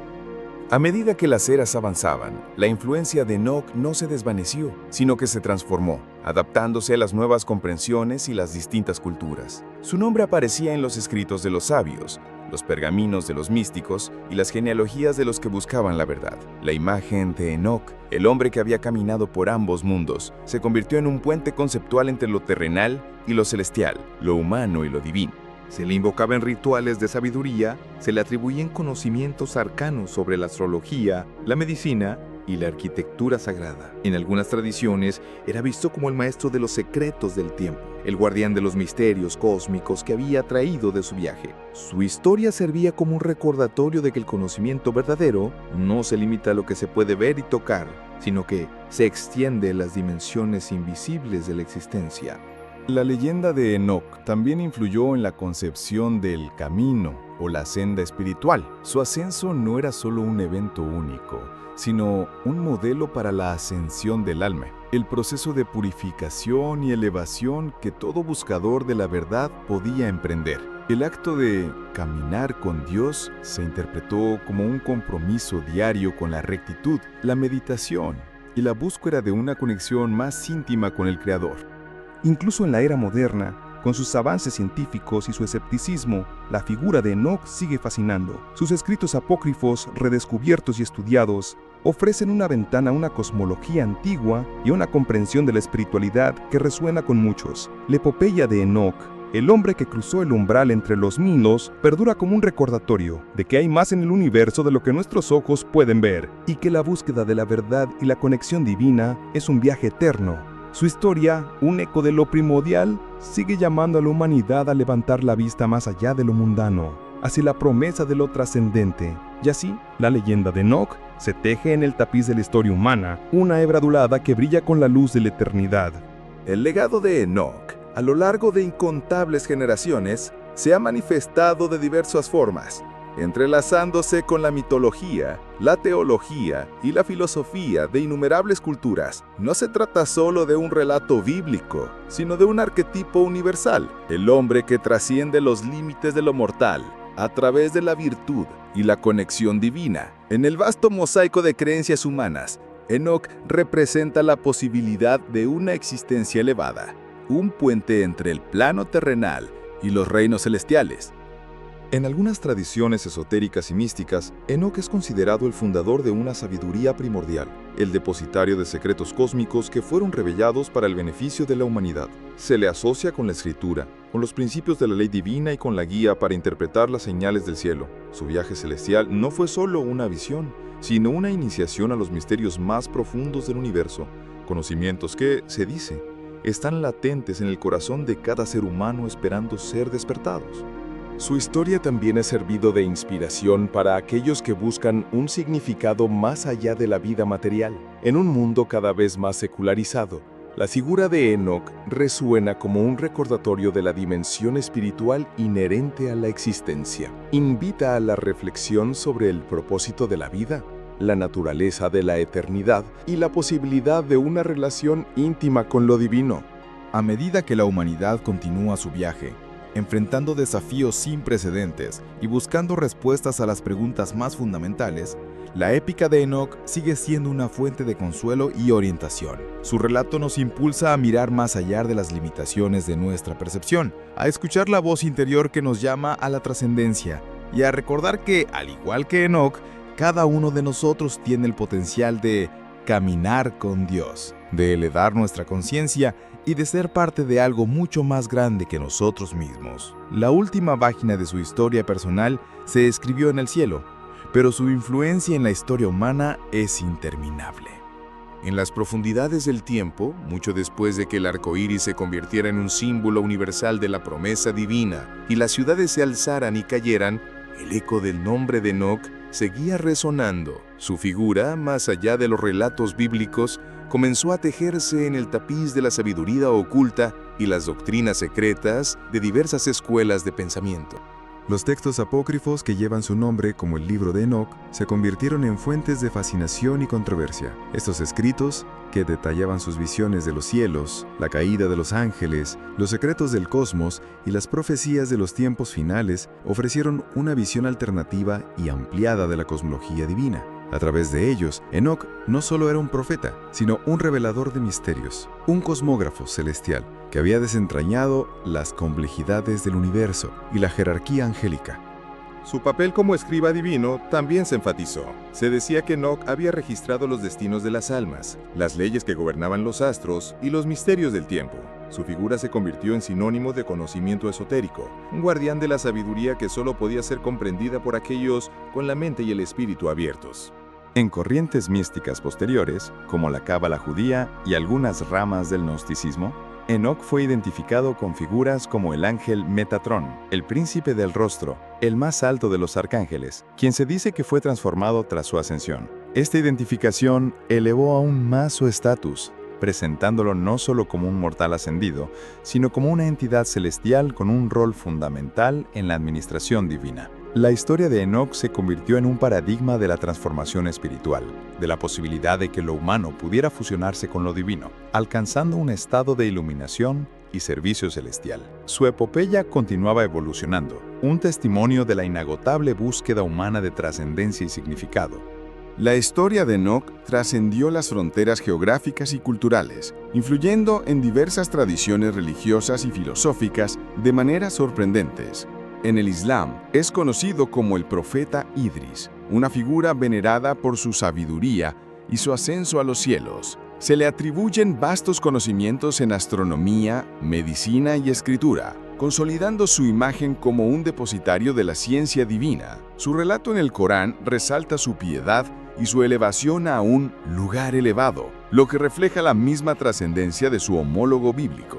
B: A medida que las eras avanzaban, la influencia de Enoc no se desvaneció, sino que se transformó, adaptándose a las nuevas comprensiones y las distintas culturas. Su nombre aparecía en los escritos de los sabios, los pergaminos de los místicos y las genealogías de los que buscaban la verdad. La imagen de Enoc, el hombre que había caminado por ambos mundos, se convirtió en un puente conceptual entre lo terrenal y lo celestial, lo humano y lo divino. Se le invocaba en rituales de sabiduría, se le atribuían conocimientos arcanos sobre la astrología, la medicina y la arquitectura sagrada. En algunas tradiciones era visto como el maestro de los secretos del tiempo, el guardián de los misterios cósmicos que había traído de su viaje. Su historia servía como un recordatorio de que el conocimiento verdadero no se limita a lo que se puede ver y tocar, sino que se extiende a las dimensiones invisibles de la existencia.
E: La leyenda de Enoc también influyó en la concepción del camino o la senda espiritual. Su ascenso no era solo un evento único, sino un modelo para la ascensión del alma, el proceso de purificación y elevación que todo buscador de la verdad podía emprender. El acto de caminar con Dios se interpretó como un compromiso diario con la rectitud, la meditación y la búsqueda de una conexión más íntima con el Creador. Incluso en la era moderna,
R: Con sus avances científicos y su escepticismo, la figura de Enoc sigue fascinando. Sus escritos apócrifos, redescubiertos y estudiados, ofrecen una ventana a una cosmología antigua y a una comprensión de la espiritualidad que resuena con muchos. La epopeya de Enoc, el hombre que cruzó el umbral entre los mundos, perdura como un recordatorio de que hay más en el universo de lo que nuestros ojos pueden ver, y que la búsqueda de la verdad y la conexión divina es un viaje eterno. Su historia, un eco de lo primordial, sigue llamando a la humanidad a levantar la vista más allá de lo mundano, hacia la promesa de lo trascendente. Y así, la leyenda de Enoc se teje en el tapiz de la historia humana, una hebra adulada que brilla con la luz de la eternidad.
K: El legado de Enoc, a lo largo de incontables generaciones, se ha manifestado de diversas formas, entrelazándose con la mitología, la teología y la filosofía de innumerables culturas. No se trata solo de un relato bíblico, sino de un arquetipo universal, el hombre que trasciende los límites de lo mortal, a través de la virtud y la conexión divina. En el vasto mosaico de creencias humanas, Enoc representa la posibilidad de una existencia elevada, un puente entre el plano terrenal y los reinos celestiales.
E: En algunas tradiciones esotéricas y místicas, Enoc es considerado el fundador de una sabiduría primordial, el depositario de secretos cósmicos que fueron revelados para el beneficio de la humanidad. Se le asocia con la escritura, con los principios de la ley divina y con la guía para interpretar las señales del cielo. Su viaje celestial no fue solo una visión, sino una iniciación a los misterios más profundos del universo, conocimientos que, se dice, están latentes en el corazón de cada ser humano esperando ser despertados. Su historia también ha servido de inspiración para aquellos que buscan un significado más allá de la vida material. En un mundo cada vez más secularizado, la figura de Enoc resuena como un recordatorio de la dimensión espiritual inherente a la existencia. Invita a la reflexión sobre el propósito de la vida, la naturaleza de la eternidad y la posibilidad de una relación íntima con lo divino.
S: A medida que la humanidad continúa su viaje, enfrentando desafíos sin precedentes y buscando respuestas a las preguntas más fundamentales, la épica de Enoc sigue siendo una fuente de consuelo y orientación. Su relato nos impulsa a mirar más allá de las limitaciones de nuestra percepción, a escuchar la voz interior que nos llama a la trascendencia y a recordar que, al igual que Enoc, cada uno de nosotros tiene el potencial de caminar con Dios, de elevar nuestra conciencia y de ser parte de algo mucho más grande que nosotros mismos. La última página de su historia personal se escribió en el cielo, pero su influencia en la historia humana es interminable.
T: En las profundidades del tiempo, mucho después de que el arco iris se convirtiera en un símbolo universal de la promesa divina y las ciudades se alzaran y cayeran, el eco del nombre de Enoc seguía resonando. Su figura, más allá de los relatos bíblicos, comenzó a tejerse en el tapiz de la sabiduría oculta y las doctrinas secretas de diversas escuelas de pensamiento.
C: Los textos apócrifos que llevan su nombre, como el libro de Enoc, se convirtieron en fuentes de fascinación y controversia. Estos escritos, que detallaban sus visiones de los cielos, la caída de los ángeles, los secretos del cosmos y las profecías de los tiempos finales, ofrecieron una visión alternativa y ampliada de la cosmología divina. A través de ellos, Enoc no solo era un profeta, sino un revelador de misterios, un cosmógrafo celestial que había desentrañado las complejidades del universo y la jerarquía angélica.
B: Su papel como escriba divino también se enfatizó. Se decía que Enoc había registrado los destinos de las almas, las leyes que gobernaban los astros y los misterios del tiempo. Su figura se convirtió en sinónimo de conocimiento esotérico, un guardián de la sabiduría que solo podía ser comprendida por aquellos con la mente y el espíritu abiertos.
R: En corrientes místicas posteriores, como la cábala judía y algunas ramas del gnosticismo, Enoc fue identificado con figuras como el ángel Metatrón, el príncipe del rostro, el más alto de los arcángeles, quien se dice que fue transformado tras su ascensión. Esta identificación elevó aún más su estatus, presentándolo no solo como un mortal ascendido, sino como una entidad celestial con un rol fundamental en la administración divina. La historia de Enoc se convirtió en un paradigma de la transformación espiritual, de la posibilidad de que lo humano pudiera fusionarse con lo divino, alcanzando un estado de iluminación y servicio celestial. Su epopeya continuaba evolucionando, un testimonio de la inagotable búsqueda humana de trascendencia y significado.
E: La historia de Enoc trascendió las fronteras geográficas y culturales, influyendo en diversas tradiciones religiosas y filosóficas de maneras sorprendentes. En el Islam es conocido como el profeta Idris, una figura venerada por su sabiduría y su ascenso a los cielos. Se le atribuyen vastos conocimientos en astronomía, medicina y escritura, consolidando su imagen como un depositario de la ciencia divina. Su relato en el Corán resalta su piedad y su elevación a un lugar elevado, lo que refleja la misma trascendencia de su homólogo bíblico.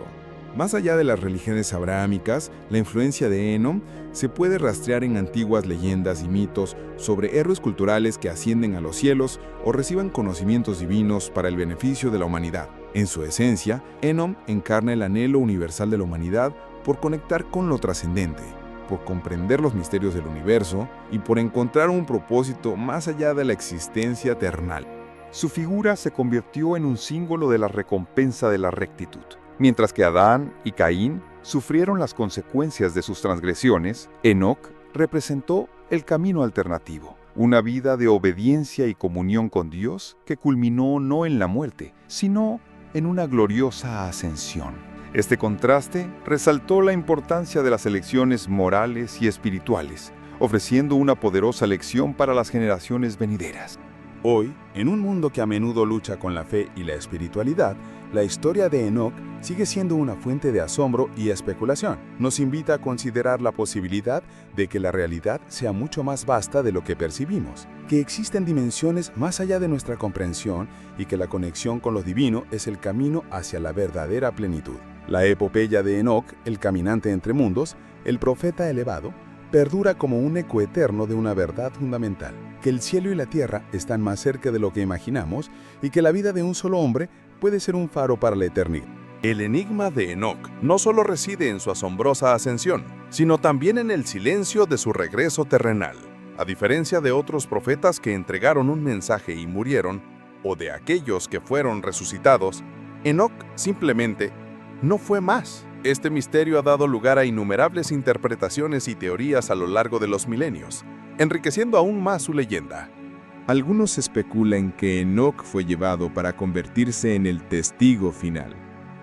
E: Más allá de las religiones abrahámicas, la influencia de Enoch se puede rastrear en antiguas leyendas y mitos sobre héroes culturales que ascienden a los cielos o reciban conocimientos divinos para el beneficio de la humanidad. En su esencia, Enoch encarna el anhelo universal de la humanidad por conectar con lo trascendente, por comprender los misterios del universo y por encontrar un propósito más allá de la existencia terrenal.
U: Su figura se convirtió en un símbolo de la recompensa de la rectitud. Mientras que Adán y Caín sufrieron las consecuencias de sus transgresiones, Enoc representó el camino alternativo, una vida de obediencia y comunión con Dios que culminó no en la muerte, sino en una gloriosa ascensión. Este contraste resaltó la importancia de las elecciones morales y espirituales, ofreciendo una poderosa lección para las generaciones venideras.
V: Hoy, en un mundo que a menudo lucha con la fe y la espiritualidad, la historia de Enoc sigue siendo una fuente de asombro y especulación. Nos invita a considerar la posibilidad de que la realidad sea mucho más vasta de lo que percibimos, que existen dimensiones más allá de nuestra comprensión y que la conexión con lo divino es el camino hacia la verdadera plenitud. La epopeya de Enoc, el caminante entre mundos, el profeta elevado, perdura como un eco eterno de una verdad fundamental, que el cielo y la tierra están más cerca de lo que imaginamos y que la vida de un solo hombre puede ser un faro para la eternidad.
W: El enigma de Enoc no solo reside en su asombrosa ascensión, sino también en el silencio de su regreso terrenal. A diferencia de otros profetas que entregaron un mensaje y murieron, o de aquellos que fueron resucitados, Enoc simplemente no fue más. Este misterio ha dado lugar a innumerables interpretaciones y teorías a lo largo de los milenios, enriqueciendo aún más su leyenda.
E: Algunos especulan que Enoc fue llevado para convertirse en el testigo final,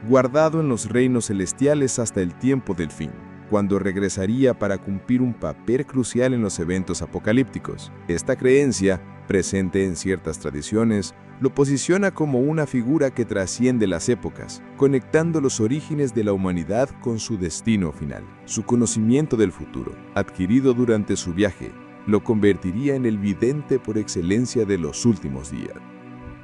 E: guardado en los reinos celestiales hasta el tiempo del fin, cuando regresaría para cumplir un papel crucial en los eventos apocalípticos. Esta creencia, presente en ciertas tradiciones, lo posiciona como una figura que trasciende las épocas, conectando los orígenes de la humanidad con su destino final. Su conocimiento del futuro, adquirido durante su viaje, lo convertiría en el vidente por excelencia de los últimos días.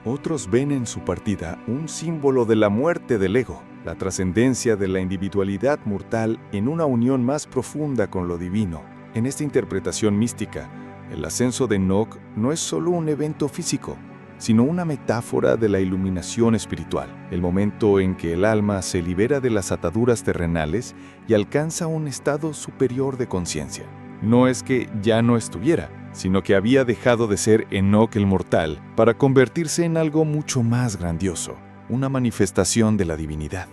U: Otros ven en su partida un símbolo de la muerte del ego, la trascendencia de la individualidad mortal en una unión más profunda con lo divino. En esta interpretación mística, el ascenso de Enoc no es solo un evento físico, sino una metáfora de la iluminación espiritual, el momento en que el alma se libera de las ataduras terrenales y alcanza un estado superior de conciencia. No es que ya no estuviera, sino que había dejado de ser Enoc el mortal para convertirse en algo mucho más grandioso, una manifestación de la divinidad.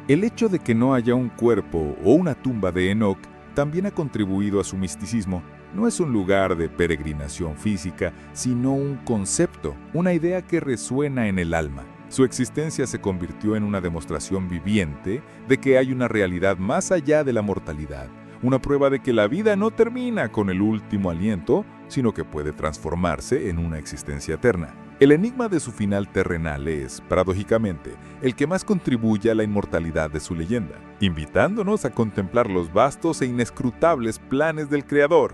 C: El hecho de que no haya un cuerpo o una tumba de Enoc también ha contribuido a su misticismo. No es un lugar de peregrinación física, sino un concepto, una idea que resuena en el alma. Su existencia se convirtió en una demostración viviente de que hay una realidad más allá de la mortalidad, una prueba de que la vida no termina con el último aliento, sino que puede transformarse en una existencia eterna. El enigma de su final terrenal es, paradójicamente, el que más contribuye a la inmortalidad de su leyenda, invitándonos a contemplar los vastos e inescrutables planes del Creador.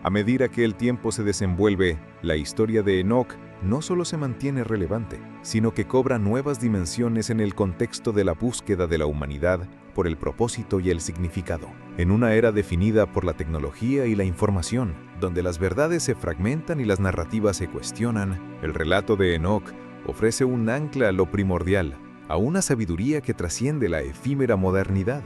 X: A medida que el tiempo se desenvuelve, la historia de Enoc no solo se mantiene relevante, sino que cobra nuevas dimensiones en el contexto de la búsqueda de la humanidad por el propósito y el significado. En una era definida por la tecnología y la información, donde las verdades se fragmentan y las narrativas se cuestionan, el relato de Enoc ofrece un ancla a lo primordial, a una sabiduría que trasciende la efímera modernidad.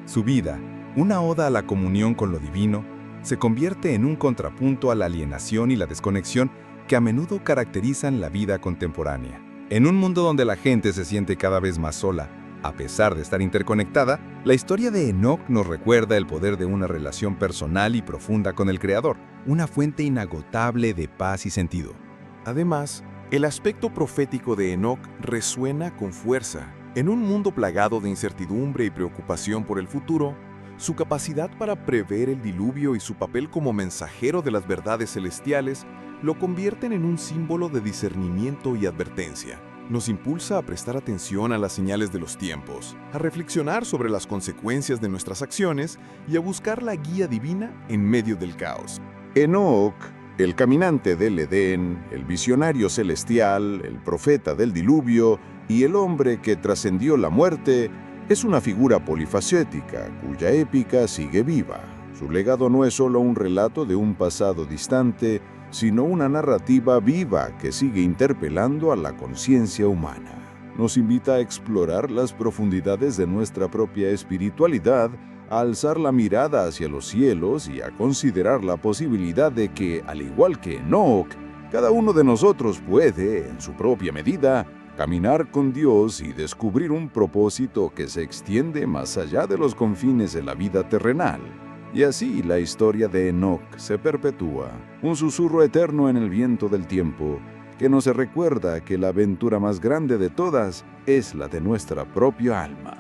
V: Su vida, una oda a la comunión con lo divino, se convierte en un contrapunto a la alienación y la desconexión que a menudo caracterizan la vida contemporánea. En un mundo donde la gente se siente cada vez más sola, a pesar de estar interconectada, la historia de Enoc nos recuerda el poder de una relación personal y profunda con el Creador, una fuente inagotable de paz y sentido.
B: Además, el aspecto profético de Enoc resuena con fuerza. En un mundo plagado de incertidumbre y preocupación por el futuro, su capacidad para prever el diluvio y su papel como mensajero de las verdades celestiales lo convierten en un símbolo de discernimiento y advertencia. Nos impulsa a prestar atención a las señales de los tiempos, a reflexionar sobre las consecuencias de nuestras acciones y a buscar la guía divina en medio del caos.
W: Enoc, el caminante del Edén, el visionario celestial, el profeta del diluvio y el hombre que trascendió la muerte, es una figura polifacética cuya épica sigue viva. Su legado no es solo un relato de un pasado distante, sino una narrativa viva que sigue interpelando a la conciencia humana. Nos invita a explorar las profundidades de nuestra propia espiritualidad, a alzar la mirada hacia los cielos y a considerar la posibilidad de que, al igual que Enoc, cada uno de nosotros puede, en su propia medida, caminar con Dios y descubrir un propósito que se extiende más allá de los confines de la vida terrenal. Y así la historia de Enoc se perpetúa, un susurro eterno en el viento del tiempo, que nos recuerda que la aventura más grande de todas es la de nuestra propia alma.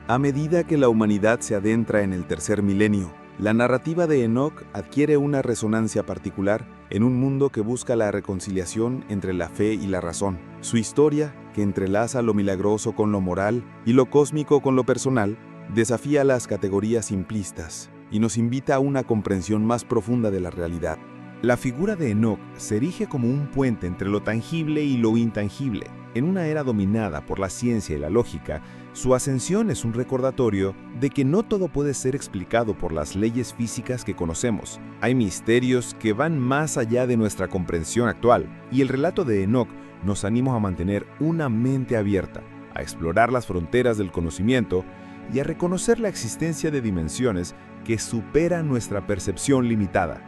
P: A medida que la humanidad se adentra en el tercer milenio, la narrativa de Enoc adquiere una resonancia particular en un mundo que busca la reconciliación entre la fe y la razón. Su historia, que entrelaza lo milagroso con lo moral y lo cósmico con lo personal, desafía las categorías simplistas y nos invita a una comprensión más profunda de la realidad.
L: La figura de Enoc se erige como un puente entre lo tangible y lo intangible. En una era dominada por la ciencia y la lógica, su ascensión es un recordatorio de que no todo puede ser explicado por las leyes físicas que conocemos. Hay misterios que van más allá de nuestra comprensión actual, y el relato de Enoc nos anima a mantener una mente abierta, a explorar las fronteras del conocimiento y a reconocer la existencia de dimensiones que superan nuestra percepción limitada.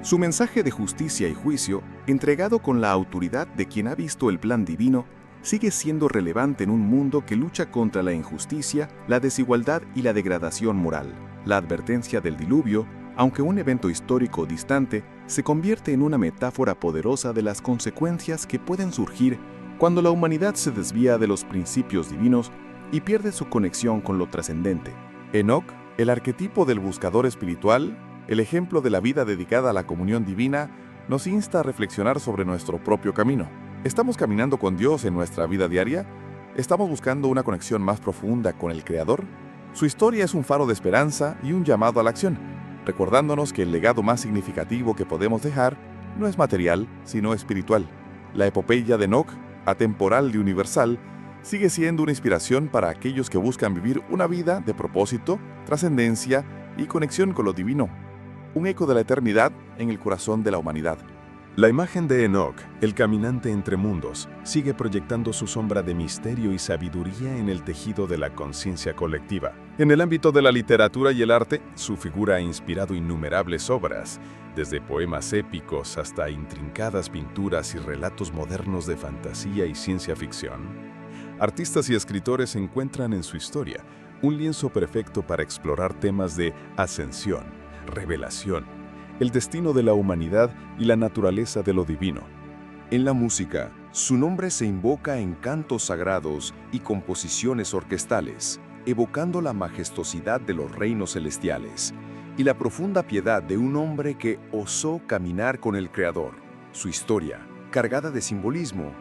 N: Su mensaje de justicia y juicio, entregado con la autoridad de quien ha visto el plan divino, sigue siendo relevante en un mundo que lucha contra la injusticia, la desigualdad y la degradación moral. La advertencia del diluvio, aunque un evento histórico distante, se convierte en una metáfora poderosa de las consecuencias que pueden surgir cuando la humanidad se desvía de los principios divinos y pierde su conexión con lo trascendente.
W: Enoc, el arquetipo del buscador espiritual, el ejemplo de la vida dedicada a la comunión divina, nos insta a reflexionar sobre nuestro propio camino. ¿Estamos caminando con Dios en nuestra vida diaria? ¿Estamos buscando una conexión más profunda con el Creador? Su historia es un faro de esperanza y un llamado a la acción, recordándonos que el legado más significativo que podemos dejar no es material, sino espiritual. La epopeya de Enoc, atemporal y universal, sigue siendo una inspiración para aquellos que buscan vivir una vida de propósito, trascendencia y conexión con lo divino. Un eco de la eternidad en el corazón de la humanidad.
U: La imagen de Enoc, el caminante entre mundos, sigue proyectando su sombra de misterio y sabiduría en el tejido de la conciencia colectiva. En el ámbito de la literatura y el arte, su figura ha inspirado innumerables obras, desde poemas épicos hasta intrincadas pinturas y relatos modernos de fantasía y ciencia ficción. Artistas y escritores encuentran en su historia un lienzo perfecto para explorar temas de ascensión, revelación, el destino de la humanidad y la naturaleza de lo divino.
N: En la música, su nombre se invoca en cantos sagrados y composiciones orquestales, evocando la majestuosidad de los reinos celestiales y la profunda piedad de un hombre que osó caminar con el Creador. Su historia, cargada de simbolismo,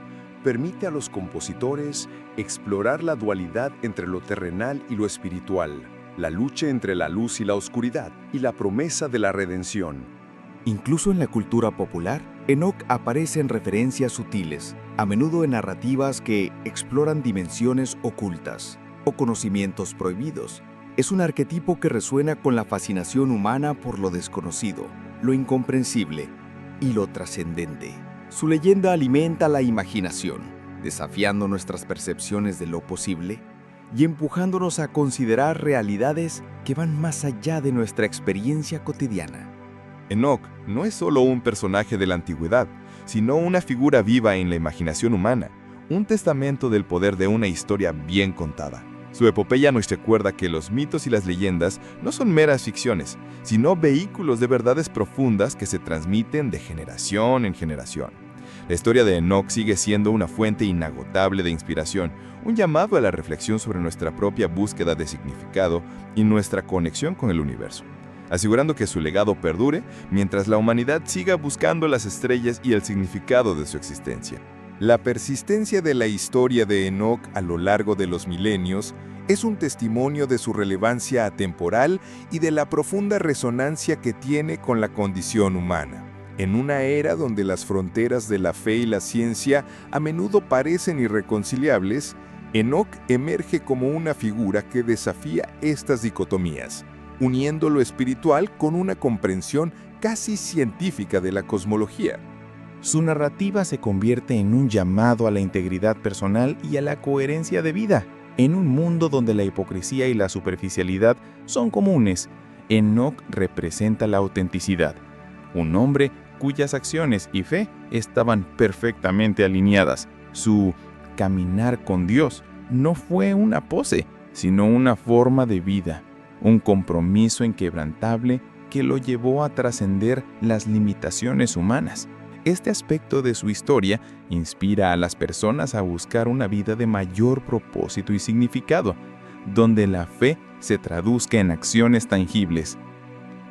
N: permite a los compositores explorar la dualidad entre lo terrenal y lo espiritual, la lucha entre la luz y la oscuridad, y la promesa de la redención.
F: Incluso en la cultura popular, Enoc aparece en referencias sutiles, a menudo en narrativas que exploran dimensiones ocultas o conocimientos prohibidos. Es un arquetipo que resuena con la fascinación humana por lo desconocido, lo incomprensible y lo trascendente. Su leyenda alimenta la imaginación, desafiando nuestras percepciones de lo posible y empujándonos a considerar realidades que van más allá de nuestra experiencia cotidiana.
W: Enoc no es solo un personaje de la antigüedad, sino una figura viva en la imaginación humana, un testamento del poder de una historia bien contada. Su epopeya nos recuerda que los mitos y las leyendas no son meras ficciones, sino vehículos de verdades profundas que se transmiten de generación en generación.
N: La historia de Enoc sigue siendo una fuente inagotable de inspiración, un llamado a la reflexión sobre nuestra propia búsqueda de significado y nuestra conexión con el universo, asegurando que su legado perdure mientras la humanidad siga buscando las estrellas y el significado de su existencia. La persistencia de la historia de Enoc a lo largo de los milenios es un testimonio de su relevancia atemporal y de la profunda resonancia que tiene con la condición humana. En una era donde las fronteras de la fe y la ciencia a menudo parecen irreconciliables, Enoc emerge como una figura que desafía estas dicotomías, uniendo lo espiritual con una comprensión casi científica de la cosmología. Su narrativa se convierte en un llamado a la integridad personal y a la coherencia de vida. En un mundo donde la hipocresía y la superficialidad son comunes, Enoc representa la autenticidad. Un hombre cuyas acciones y fe estaban perfectamente alineadas. Su caminar con Dios no fue una pose, sino una forma de vida, un compromiso inquebrantable que lo llevó a trascender las limitaciones humanas. Este aspecto de su historia inspira a las personas a buscar una vida de mayor propósito y significado, donde la fe se traduzca en acciones tangibles.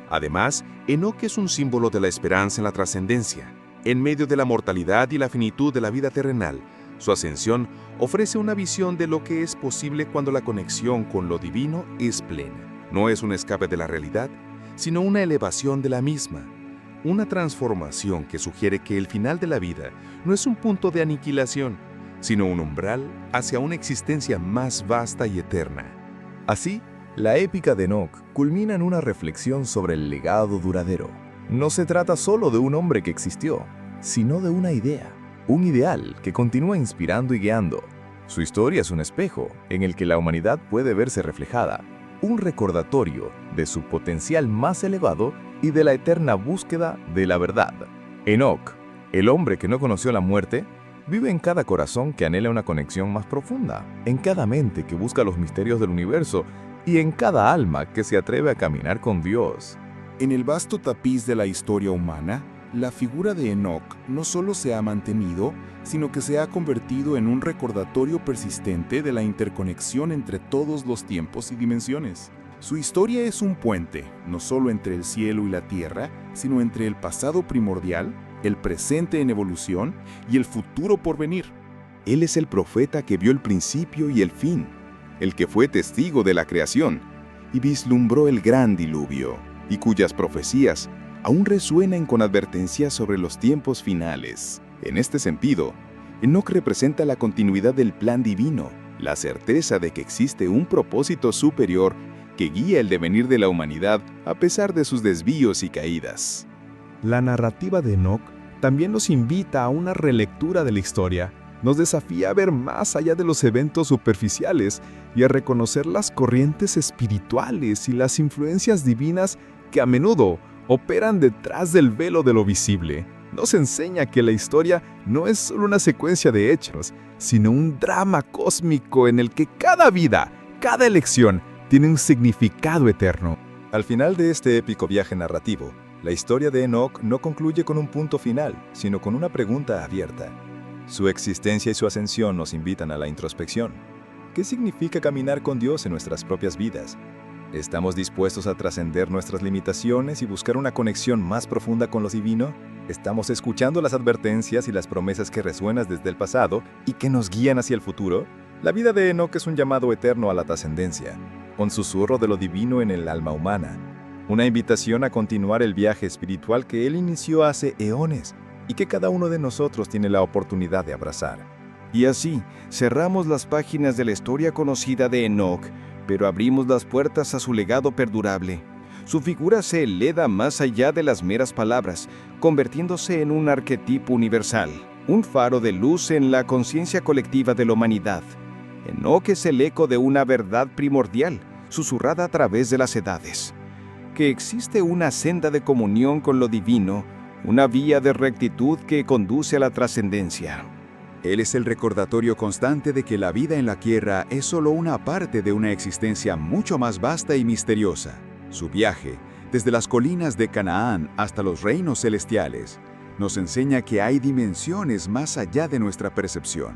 W: Además, Enoc es un símbolo de la esperanza en la trascendencia. En medio de la mortalidad y la finitud de la vida terrenal, su ascensión ofrece una visión de lo que es posible cuando la conexión con lo divino es plena. No es un escape de la realidad, sino una elevación de la misma. Una transformación que sugiere que el final de la vida no es un punto de aniquilación, sino un umbral hacia una existencia más vasta y eterna.
N: Así, la épica de Enoc culmina en una reflexión sobre el legado duradero. No se trata solo de un hombre que existió, sino de una idea, un ideal que continúa inspirando y guiando. Su historia es un espejo en el que la humanidad puede verse reflejada, un recordatorio de su potencial más elevado y de la eterna búsqueda de la verdad. Enoc, el hombre que no conoció la muerte, vive en cada corazón que anhela una conexión más profunda, en cada mente que busca los misterios del universo y en cada alma que se atreve a caminar con Dios.
U: En el vasto tapiz de la historia humana, la figura de Enoc no solo se ha mantenido, sino que se ha convertido en un recordatorio persistente de la interconexión entre todos los tiempos y dimensiones. Su historia es un puente, no solo entre el cielo y la tierra, sino entre el pasado primordial, el presente en evolución y el futuro por venir.
N: Él es el profeta que vio el principio y el fin, el que fue testigo de la creación y vislumbró el gran diluvio, y cuyas profecías aún resuenan con advertencias sobre los tiempos finales. En este sentido, Enoc representa la continuidad del plan divino, la certeza de que existe un propósito superior que guía el devenir de la humanidad a pesar de sus desvíos y caídas.
G: La narrativa de Enoc también nos invita a una relectura de la historia. Nos desafía a ver más allá de los eventos superficiales y a reconocer las corrientes espirituales y las influencias divinas que a menudo operan detrás del velo de lo visible. Nos enseña que la historia no es solo una secuencia de hechos, sino un drama cósmico en el que cada vida, cada elección, tiene un significado eterno.
N: Al final de este épico viaje narrativo, la historia de Enoc no concluye con un punto final, sino con una pregunta abierta. Su existencia y su ascensión nos invitan a la introspección. ¿Qué significa caminar con Dios en nuestras propias vidas? ¿Estamos dispuestos a trascender nuestras limitaciones y buscar una conexión más profunda con lo divino? ¿Estamos escuchando las advertencias y las promesas que resuenan desde el pasado y que nos guían hacia el futuro? La vida de Enoc es un llamado eterno a la trascendencia, un susurro de lo divino en el alma humana, una invitación a continuar el viaje espiritual que él inició hace eones y que cada uno de nosotros tiene la oportunidad de abrazar.
F: Y así, cerramos las páginas de la historia conocida de Enoc, pero abrimos las puertas a su legado perdurable. Su figura se eleva más allá de las meras palabras, convirtiéndose en un arquetipo universal, un faro de luz en la conciencia colectiva de la humanidad. Enoc es el eco de una verdad primordial, susurrada a través de las edades. Que existe una senda de comunión con lo divino, una vía de rectitud que conduce a la trascendencia.
L: Él es el recordatorio constante de que la vida en la tierra es solo una parte de una existencia mucho más vasta y misteriosa. Su viaje, desde las colinas de Canaán hasta los reinos celestiales,
P: Nos enseña que hay dimensiones más allá de nuestra percepción,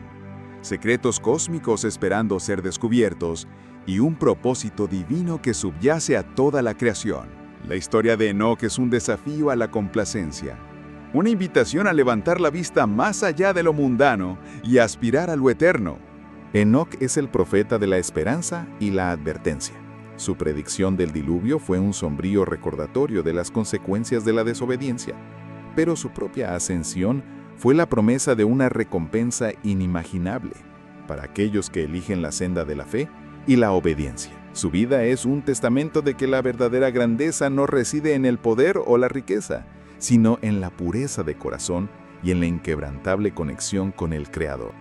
P: secretos cósmicos esperando ser descubiertos y un propósito divino que subyace a toda la creación. La historia de Enoc es un desafío a la complacencia, una invitación a levantar la vista más allá de lo mundano y a aspirar a lo eterno.
S: Enoc es el profeta de la esperanza y la advertencia. Su predicción del diluvio fue un sombrío recordatorio de las consecuencias de la desobediencia, pero su propia ascensión fue la promesa de una recompensa inimaginable para aquellos que eligen la senda de la fe y la obediencia. Su vida es un testamento de que la verdadera grandeza no reside en el poder o la riqueza, sino en la pureza de corazón y en la inquebrantable conexión con el Creador.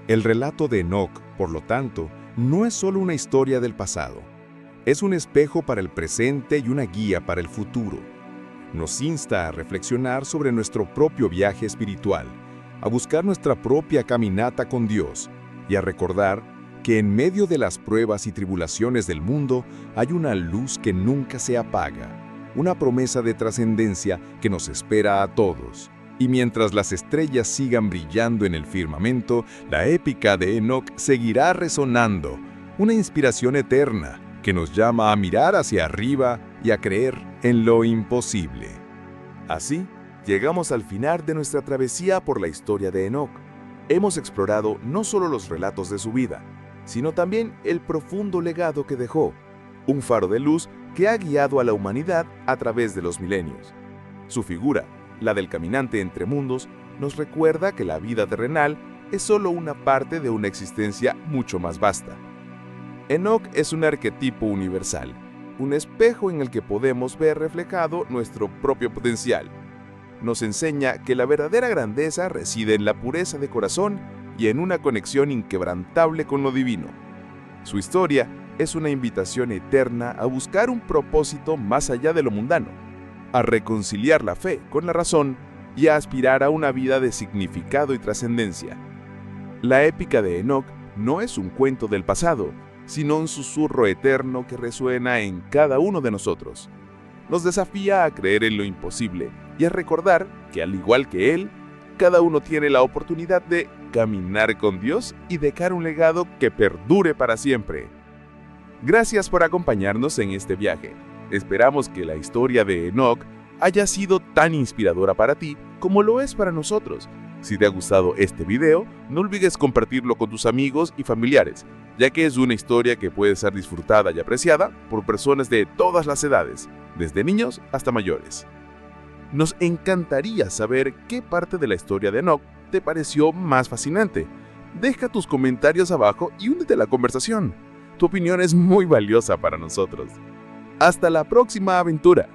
W: El relato de Enoc, por lo tanto, no es solo una historia del pasado. Es un espejo para el presente y una guía para el futuro. Nos insta a reflexionar sobre nuestro propio viaje espiritual, a buscar nuestra propia caminata con Dios y a recordar que en medio de las pruebas y tribulaciones del mundo hay una luz que nunca se apaga, una promesa de trascendencia que nos espera a todos. Y mientras las estrellas sigan brillando en el firmamento, la épica de Enoc seguirá resonando, una inspiración eterna que nos llama a mirar hacia arriba y a creer en lo imposible.
D: Así, llegamos al final de nuestra travesía por la historia de Enoc. Hemos explorado no solo los relatos de su vida, sino también el profundo legado que dejó, un faro de luz que ha guiado a la humanidad a través de los milenios. Su figura, la del caminante entre mundos, nos recuerda que la vida terrenal es solo una parte de una existencia mucho más vasta. Enoc es un arquetipo universal, un espejo en el que podemos ver reflejado nuestro propio potencial. Nos enseña que la verdadera grandeza reside en la pureza de corazón y en una conexión inquebrantable con lo divino. Su historia es una invitación eterna a buscar un propósito más allá de lo mundano, a reconciliar la fe con la razón y a aspirar a una vida de significado y trascendencia. La épica de Enoc no es un cuento del pasado, sino un susurro eterno que resuena en cada uno de nosotros. Nos desafía a creer en lo imposible y a recordar que, al igual que él, cada uno tiene la oportunidad de caminar con Dios y dejar un legado que perdure para siempre. Gracias por acompañarnos en este viaje. Esperamos que la historia de Enoc haya sido tan inspiradora para ti como lo es para nosotros. Si te ha gustado este video, no olvides compartirlo con tus amigos y familiares, ya que es una historia que puede ser disfrutada y apreciada por personas de todas las edades, desde niños hasta mayores. Nos encantaría saber qué parte de la historia de Enoc te pareció más fascinante. Deja tus comentarios abajo y únete a la conversación. Tu opinión es muy valiosa para nosotros. ¡Hasta la próxima aventura!